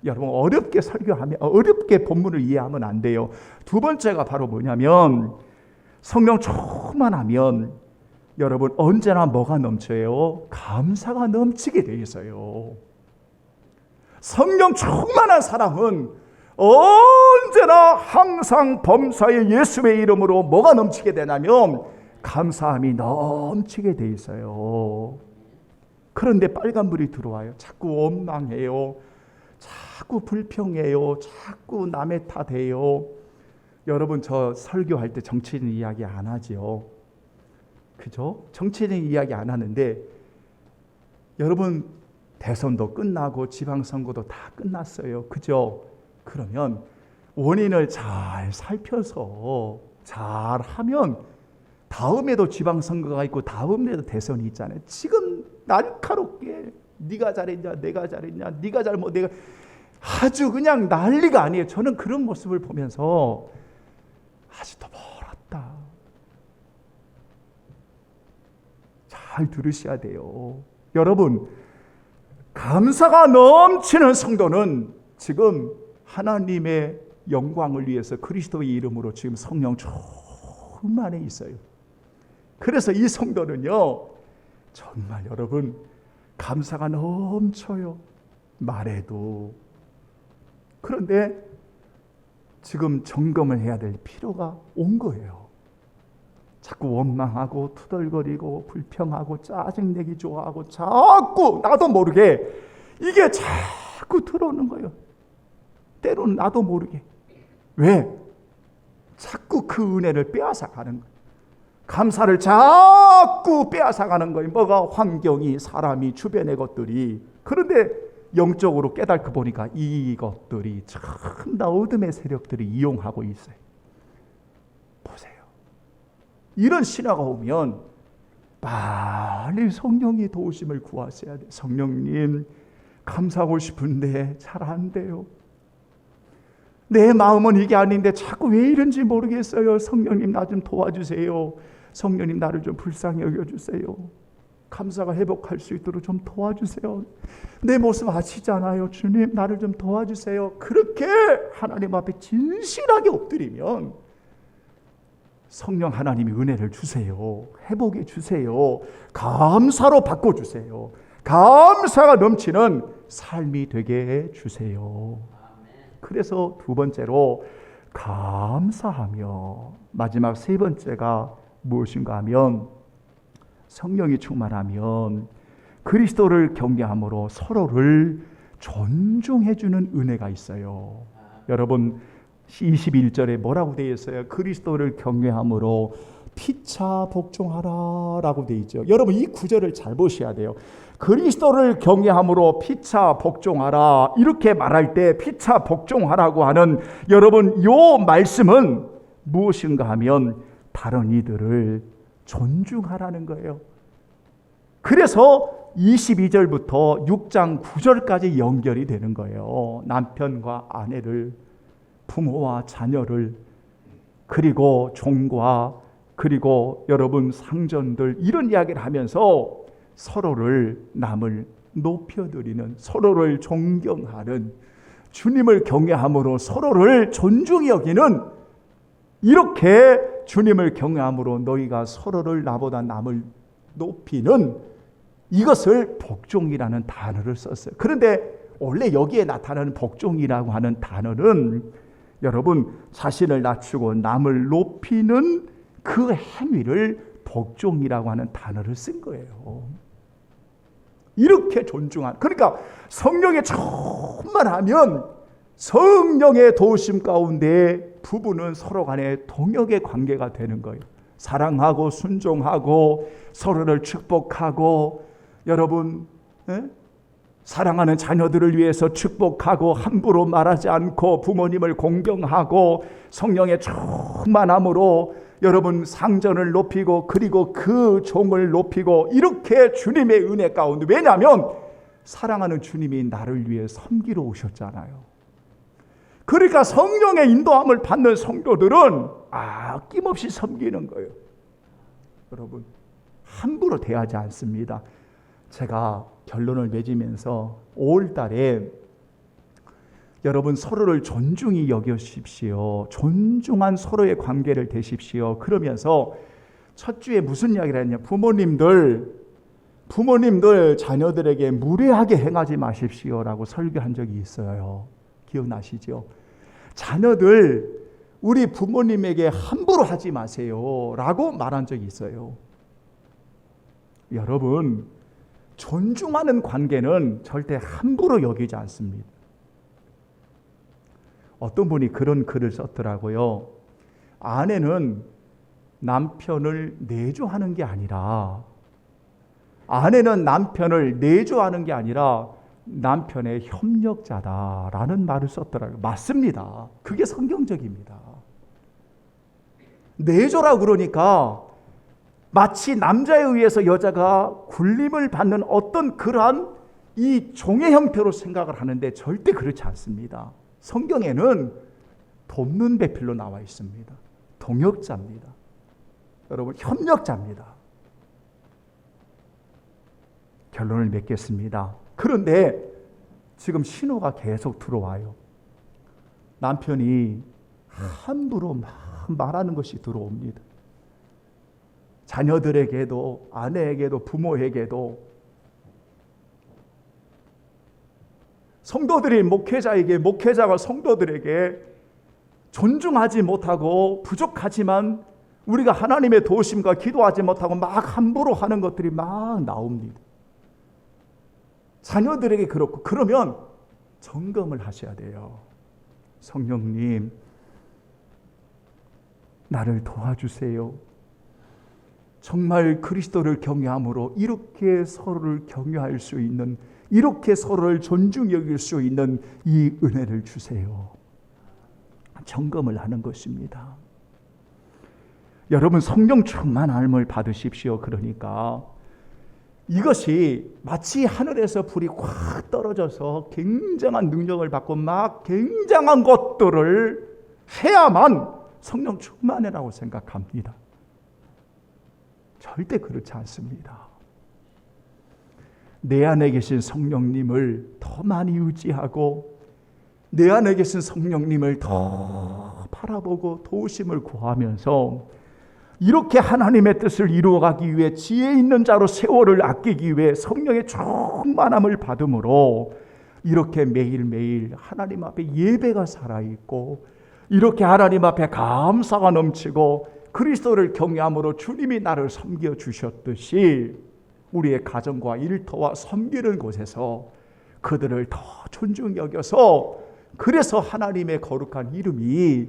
여러분, 어렵게 설교하면, 어렵게 본문을 이해하면 안 돼요. 두 번째가 바로 뭐냐면 성령 충만하면 여러분 언제나 뭐가 넘쳐요? 감사가 넘치게 돼 있어요. 성령 충만한 사람은 언제나 항상 범사의 예수의 이름으로 뭐가 넘치게 되냐면 감사함이 넘치게 돼 있어요. 그런데 빨간불이 들어와요. 자꾸 원망해요. 자꾸 불평해요. 자꾸 남의 탓해요. 여러분, 저 설교할 때 정치인 이야기 안 하죠. 그죠? 정치인 이야기 안 하는데 여러분, 대선도 끝나고 지방선거도 다 끝났어요. 그죠? 그러면 원인을 잘 살펴서 잘 하면 다음에도 지방선거가 있고 다음에도 대선이 있잖아요. 지금 날카롭게 네가 잘했냐, 내가 잘했냐, 네가 잘못, 내가 아주 그냥 난리가 아니에요. 저는 그런 모습을 보면서 아직도 멀었다. 잘 들으셔야 돼요. 여러분, 감사가 넘치는 성도는 지금 하나님의 영광을 위해서 그리스도의 이름으로 지금 성령 충만해 있어요. 그래서 이 성도는요, 정말 여러분 감사가 넘쳐요. 말해도. 그런데 지금 점검을 해야 될 필요가 온 거예요. 자꾸 원망하고 투덜거리고 불평하고 짜증내기 좋아하고 자꾸 나도 모르게 이게 자꾸 들어오는 거예요. 때로는 나도 모르게. 왜? 자꾸 그 은혜를 빼앗아가는 거예요. 감사를 자꾸 빼앗아가는 거예요. 뭐가? 환경이, 사람이, 주변의 것들이. 그런데 영적으로 깨닫고 보니까 이것들이 참 다 어둠의 세력들이 이용하고 있어요. 보세요. 이런 신화가 오면 빨리 성령의 도우심을 구하셔야 돼요. 성령님, 감사하고 싶은데 잘 안 돼요. 내 마음은 이게 아닌데 자꾸 왜 이런지 모르겠어요. 성령님 나 좀 도와주세요. 성령님 나를 좀 불쌍히 여겨주세요. 감사가 회복할 수 있도록 좀 도와주세요. 내 모습 아시잖아요. 주님 나를 좀 도와주세요. 그렇게 하나님 앞에 진실하게 엎드리면 성령 하나님이 은혜를 주세요. 회복해 주세요. 감사로 바꿔주세요. 감사가 넘치는 삶이 되게 해 주세요. 그래서 두 번째로 감사하며, 마지막 세 번째가 무엇인가 하면 성령이 충만하면 그리스도를 경외함으로 서로를 존중해 주는 은혜가 있어요. 여러분 21절에 뭐라고 되어 있어요? 그리스도를 경외함으로 피차 복종하라 라고 되어 있죠. 여러분 이 구절을 잘 보셔야 돼요. 그리스도를 경외함으로 피차 복종하라 이렇게 말할 때 피차 복종하라고 하는 여러분 요 말씀은 무엇인가 하면 다른 이들을 존중하라는 거예요. 그래서 22절부터 6장 9절까지 연결이 되는 거예요. 남편과 아내를, 부모와 자녀를, 그리고 종과, 그리고 여러분 상전들, 이런 이야기를 하면서 서로를, 남을 높여드리는, 서로를 존경하는, 주님을 경외함으로 서로를 존중히 여기는, 이렇게 주님을 경외함으로 너희가 서로를, 나보다 남을 높이는, 이것을 복종이라는 단어를 썼어요. 그런데 원래 여기에 나타나는 복종이라고 하는 단어는 여러분 자신을 낮추고 남을 높이는 그 행위를 복종이라고 하는 단어를 쓴 거예요. 이렇게 존중한, 그러니까 성령에 충만하면 성령의 도우심 가운데 부부는 서로 간에 동역의 관계가 되는 거예요. 사랑하고 순종하고 서로를 축복하고, 여러분 사랑하는 자녀들을 위해서 축복하고, 함부로 말하지 않고 부모님을 공경하고, 성령의 충만함으로 여러분 상전을 높이고, 그리고 그 종을 높이고, 이렇게 주님의 은혜 가운데, 왜냐하면 사랑하는 주님이 나를 위해 섬기러 오셨잖아요. 그러니까 성령의 인도함을 받는 성도들은 아낌없이 섬기는 거예요. 여러분 함부로 대하지 않습니다. 제가 결론을 맺으면서 5월 달에 여러분 서로를 존중히 여기십시오. 존중한 서로의 관계를 되십시오. 그러면서 첫 주에 무슨 이야기를 했냐? 부모님들 자녀들에게 무례하게 행하지 마십시오라고 설교한 적이 있어요. 기억나시죠? 자녀들 우리 부모님에게 함부로 하지 마세요 라고 말한 적이 있어요. 여러분 존중하는 관계는 절대 함부로 여기지 않습니다. 어떤 분이 그런 글을 썼더라고요. 아내는 남편을 내조하는 게 아니라, 남편의 협력자다라는 말을 썼더라고요. 맞습니다. 그게 성경적입니다. 내조라 그러니까 마치 남자에 의해서 여자가 굴림을 받는 어떤 그러한 이 종의 형태로 생각을 하는데 절대 그렇지 않습니다. 성경에는 돕는 배필로 나와 있습니다. 동역자입니다. 여러분 협력자입니다. 결론을 맺겠습니다. 그런데 지금 신호가 계속 들어와요. 남편이 함부로 말하는 것이 들어옵니다. 자녀들에게도, 아내에게도, 부모에게도, 성도들이 목회자가 성도들에게 존중하지 못하고 부족하지만 우리가 하나님의 도우심과 기도하지 못하고 막 함부로 하는 것들이 막 나옵니다. 자녀들에게 그렇고, 그러면 점검을 하셔야 돼요. 성령님, 나를 도와주세요. 정말 그리스도를 경외함으로 이렇게 서로를 경외할 수 있는, 이렇게 서로를 존중히 여길 수 있는 이 은혜를 주세요. 점검을 하는 것입니다. 여러분 성령 충만함을 받으십시오. 그러니까 이것이 마치 하늘에서 불이 확 떨어져서 굉장한 능력을 받고 막 굉장한 것, 것들을 해야만 성령 충만이라고 생각합니다. 절대 그렇지 않습니다. 내 안에 계신 성령님을 더 많이 의지하고 내 안에 계신 성령님을 더 바라보고 도우심을 구하면서 이렇게 하나님의 뜻을 이루어가기 위해 지혜 있는 자로 세월을 아끼기 위해 성령의 충만함을 받음으로 이렇게 매일매일 하나님 앞에 예배가 살아있고 이렇게 하나님 앞에 감사가 넘치고 그리스도를 경외함으로 주님이 나를 섬겨주셨듯이 우리의 가정과 일터와 섬기는 곳에서 그들을 더 존중히 여겨서 그래서 하나님의 거룩한 이름이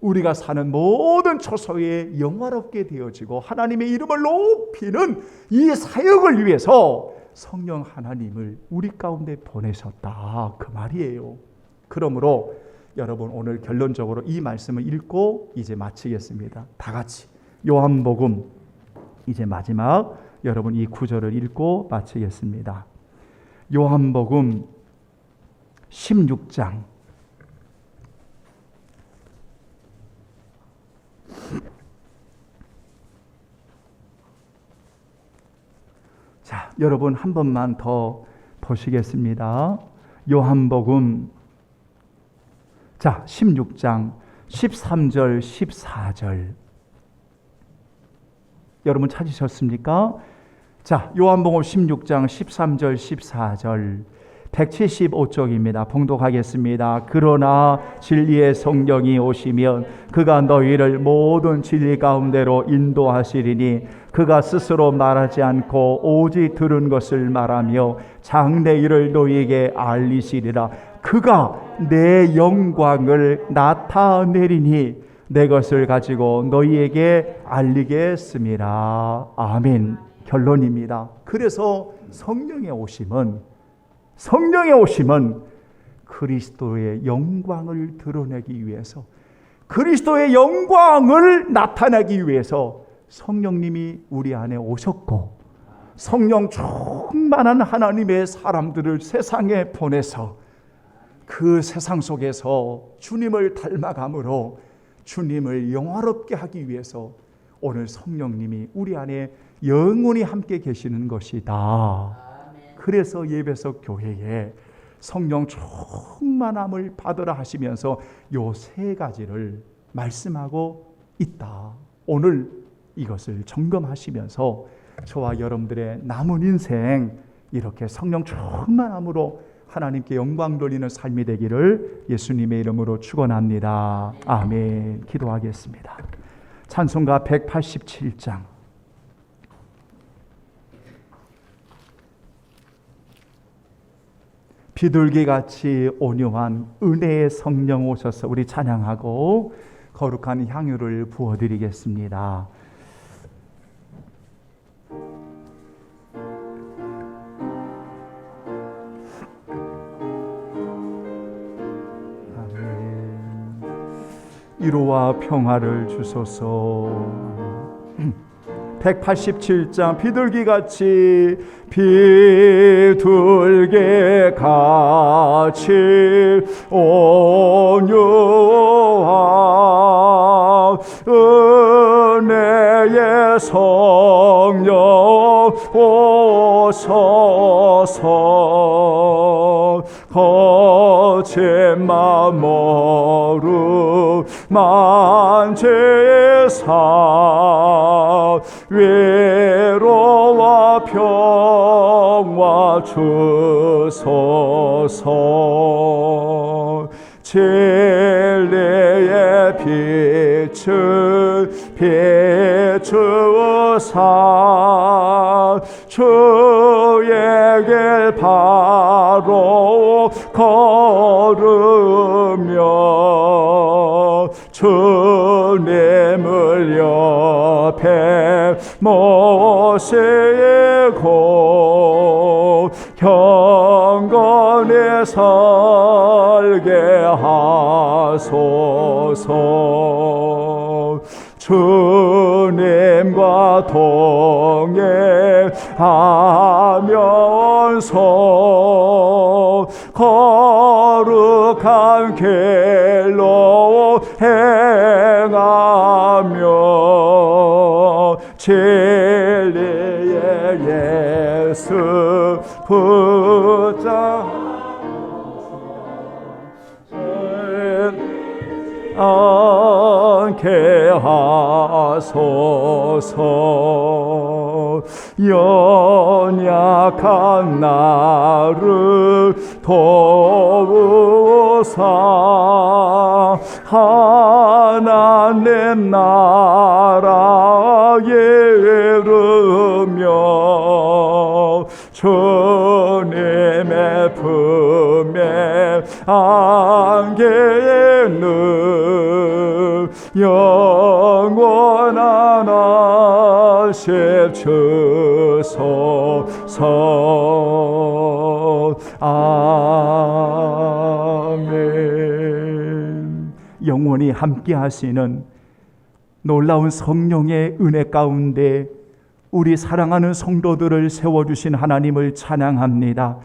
우리가 사는 모든 처소에 영화롭게 되어지고 하나님의 이름을 높이는 이 사역을 위해서 성령 하나님을 우리 가운데 보내셨다, 그 말이에요. 그러므로 여러분 오늘 결론적으로 이 말씀을 읽고 이제 마치겠습니다. 다 같이 요한복음 이제 마지막 여러분 이 구절을 읽고 마치겠습니다. 요한복음 16장 자, 여러분 한 번만 더 보시겠습니다. 요한복음 자, 16장 13절 14절 여러분 찾으셨습니까? 자, 요한복음 16장 13절 14절 175쪽입니다. 봉독하겠습니다. 그러나 진리의 성령이 오시면 그가 너희를 모든 진리 가운데로 인도하시리니 그가 스스로 말하지 않고 오직 들은 것을 말하며 장래 일을 너희에게 알리시리라. 그가 내 영광을 나타내리니 내 것을 가지고 너희에게 알리겠습니다. 아멘. 결론입니다. 그래서 성령의 오심은 그리스도의 영광을 드러내기 위해서 그리스도의 영광을 나타내기 위해서 성령님이 우리 안에 오셨고 성령 충만한 하나님의 사람들을 세상에 보내서 그 세상 속에서 주님을 닮아감으로 주님을 영화롭게 하기 위해서 오늘 성령님이 우리 안에 영원히 함께 계시는 것이다. 그래서 예배석 교회에 성령 충만함을 받으라 하시면서 요 세 가지를 말씀하고 있다. 오늘 이것을 점검하시면서 저와 여러분들의 남은 인생 이렇게 성령 충만함으로 하나님께 영광 돌리는 삶이 되기를 예수님의 이름으로 축원합니다. 아멘. 기도하겠습니다. 찬송가 187장 비둘기같이 온유한 은혜의 성령 오셔서 우리 찬양하고 거룩한 향유를 부어드리겠습니다. 위로와 평화를 주소서. 187장 비둘기같이 온유한 은혜의 성령 오소서. 거친 마음으로 만제사 위로와 평화 주소서. 진리의 빛을 비추사 주의 길 바로 걸으며 주님을 옆에 모시고 경건히 살게 하소서. 주님과 동행하면서 거룩한 길로 행하며 진리의 예수 붙잡 않게 하소서. 연약한 나를 도우사 하나님 나라에 이르며 주님의 품에 안기는 영원한 아실 주소서. 아멘. 영원히 함께 하시는 놀라운 성령의 은혜 가운데 우리 사랑하는 성도들을 세워주신 하나님을 찬양합니다.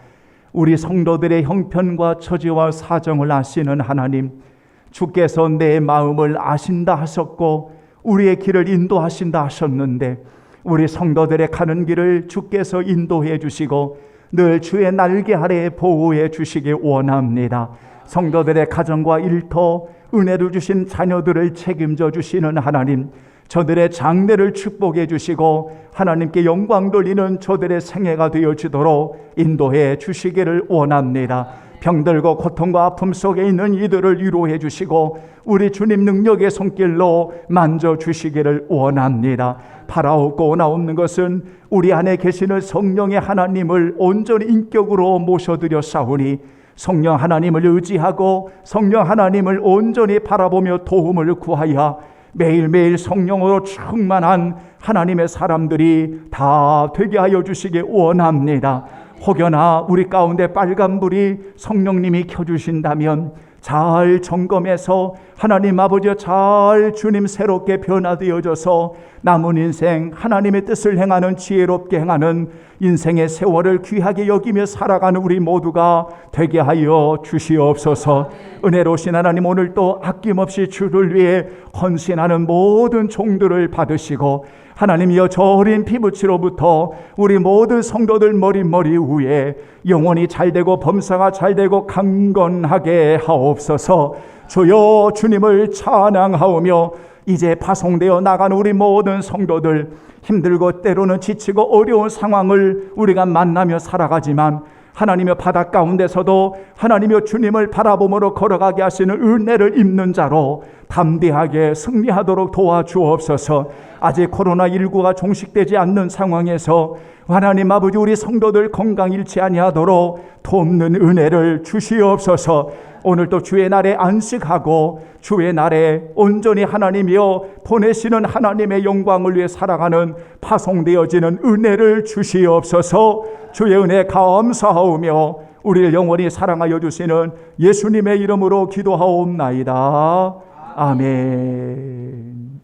우리 성도들의 형편과 처지와 사정을 아시는 하나님, 주께서 내 마음을 아신다 하셨고 우리의 길을 인도하신다 하셨는데, 우리 성도들의 가는 길을 주께서 인도해 주시고 늘 주의 날개 아래에 보호해 주시기 원합니다. 성도들의 가정과 일터, 은혜를 주신 자녀들을 책임져 주시는 하나님, 저들의 장래를 축복해 주시고 하나님께 영광 돌리는 저들의 생애가 되어지도록 인도해 주시기를 원합니다. 병들고 고통과 아픔 속에 있는 이들을 위로해 주시고 우리 주님 능력의 손길로 만져주시기를 원합니다. 바라옵고 원하옵는 것은 우리 안에 계시는 성령의 하나님을 온전히 인격으로 모셔드렸사오니 성령 하나님을 의지하고 성령 하나님을 온전히 바라보며 도움을 구하여 매일매일 성령으로 충만한 하나님의 사람들이 다 되게 하여 주시기 원합니다. 혹여나 우리 가운데 빨간불이 성령님이 켜주신다면 잘 점검해서 하나님 아버지 잘 주님 새롭게 변화되어져서 남은 인생 하나님의 뜻을 행하는 지혜롭게 행하는 인생의 세월을 귀하게 여기며 살아가는 우리 모두가 되게 하여 주시옵소서. 은혜로우신 하나님, 오늘도 아낌없이 주를 위해 헌신하는 모든 종들을 받으시고 하나님이여 저 어린 피부치로부터 우리 모든 성도들 머리 위에 영혼이 잘되고 범사가 잘되고 강건하게 하옵소서. 주여 주님을 찬양하오며 이제 파송되어 나가는 우리 모든 성도들, 힘들고 때로는 지치고 어려운 상황을 우리가 만나며 살아가지만 하나님의 바다 가운데서도 하나님의 주님을 바라보므로 걸어가게 하시는 은혜를 입는 자로 담대하게 승리하도록 도와주옵소서. 아직 코로나19가 종식되지 않는 상황에서 하나님 아버지 우리 성도들 건강 잃지 아니하도록 돕는 은혜를 주시옵소서. 오늘도 주의 날에 안식하고 주의 날에 온전히 하나님이여 보내시는 하나님의 영광을 위해 살아가는 파송되어지는 은혜를 주시옵소서. 주의 은혜 감사하오며 우리를 영원히 사랑하여 주시는 예수님의 이름으로 기도하옵나이다. 아멘.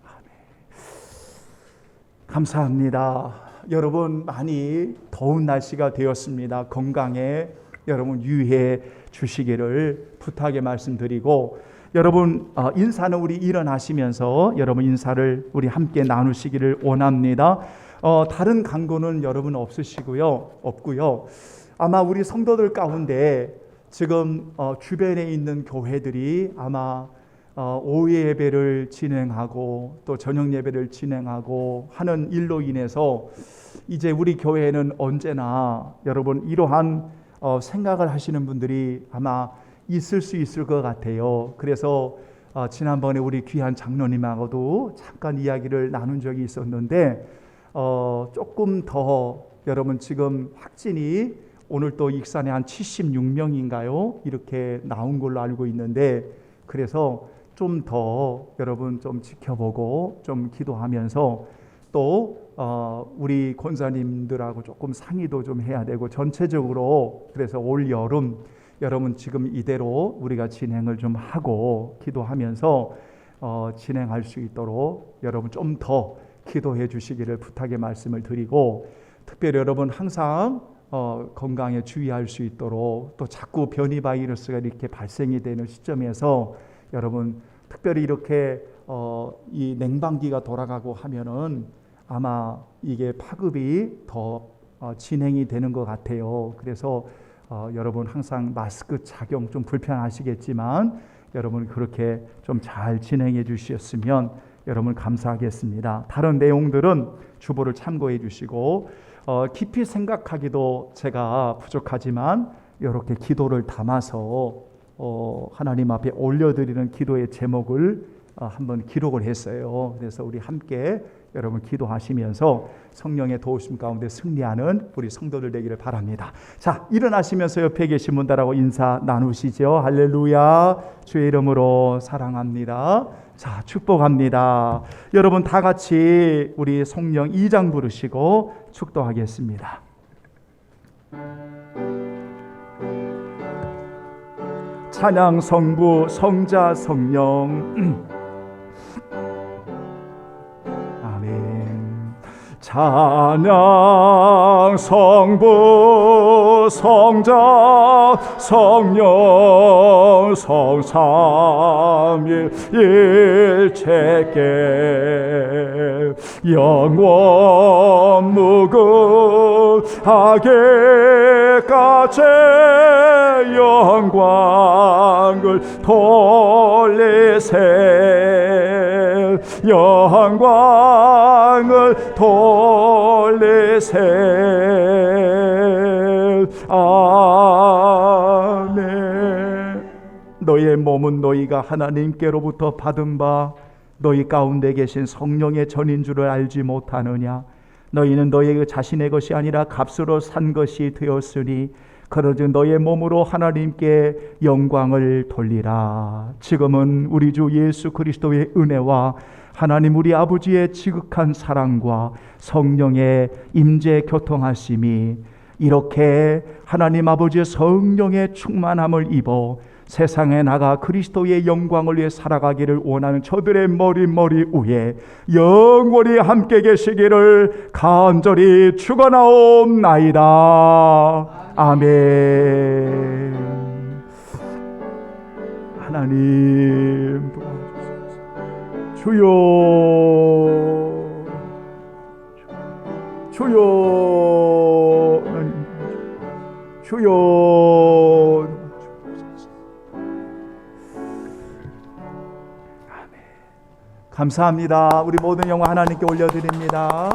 감사합니다. 여러분, 많이 더운 날씨가 되었습니다. 건강에 여러분 유의해 주시기를 부탁의 말씀드리고, 여러분 인사는 우리 일어나시면서 여러분 인사를 우리 함께 나누시기를 원합니다. 다른 광고는 여러분 없고요. 아마 우리 성도들 가운데 지금 주변에 있는 교회들이 아마 오후 예배를 진행하고 또 저녁 예배를 진행하고 하는 일로 인해서 이제 우리 교회는 언제나 여러분 이러한 생각을 하시는 분들이 아마 있을 수 있을 것 같아요. 그래서 지난번에 우리 귀한 장로님하고도 잠깐 이야기를 나눈 적이 있었는데 조금 더 여러분 지금 확진이 오늘 또 익산에 한 76명인가요? 이렇게 나온 걸로 알고 있는데, 그래서 좀 더 여러분 좀 지켜보고 좀 기도하면서 또 우리 권사님들하고 조금 상의도 좀 해야 되고 전체적으로, 그래서 올 여름 여러분 지금 이대로 우리가 진행을 좀 하고 기도하면서 진행할 수 있도록 여러분 좀 더 기도해 주시기를 부탁의 말씀을 드리고, 특별히 여러분 항상 건강에 주의할 수 있도록, 또 자꾸 변이 바이러스가 이렇게 발생이 되는 시점에서 여러분 특별히 이렇게 이 냉방기가 돌아가고 하면은 아마 이게 파급이 더 진행이 되는 것 같아요. 그래서 여러분 항상 마스크 착용 좀 불편하시겠지만 여러분 그렇게 좀 잘 진행해 주셨으면 여러분 감사하겠습니다. 다른 내용들은 주보를 참고해 주시고 깊이 생각하기도 제가 부족하지만 이렇게 기도를 담아서 하나님 앞에 올려드리는 기도의 제목을 한번 기록을 했어요. 그래서 우리 함께 여러분 기도하시면서 성령의 도우심 가운데 승리하는 우리 성도들 되기를 바랍니다. 자, 일어나시면서 옆에 계신 분들하고 인사 나누시죠. 할렐루야. 주의 이름으로 사랑합니다. 자, 축복합니다. 여러분 다 같이 우리 성령 2장 부르시고 축도하겠습니다. 찬양 성부 성자 성령 아멘. 찬양 성부 성자 성령 성삼일 일체께 영원 무궁하게까지 영광을 돌리세 영광을 돌리세 아멘. 너희의 몸은 너희가 하나님께로부터 받은 바 너희 가운데 계신 성령의 전인 줄을 알지 못하느냐. 너희는 너희 자신의 것이 아니라 값으로 산 것이 되었으니 그러즉 너의 몸으로 하나님께 영광을 돌리라. 지금은 우리 주 예수 그리스도의 은혜와 하나님 우리 아버지의 지극한 사랑과 성령의 임재 교통하심이 이렇게 하나님 아버지의 성령의 충만함을 입어 세상에 나가 그리스도의 영광을 위해 살아가기를 원하는 저들의 머리 위에 영원히 함께 계시기를 간절히 축원하옵나이다. 아멘. 하나님 주여 주여 주여. 감사합니다. 우리 모든 영광 하나님께 올려드립니다.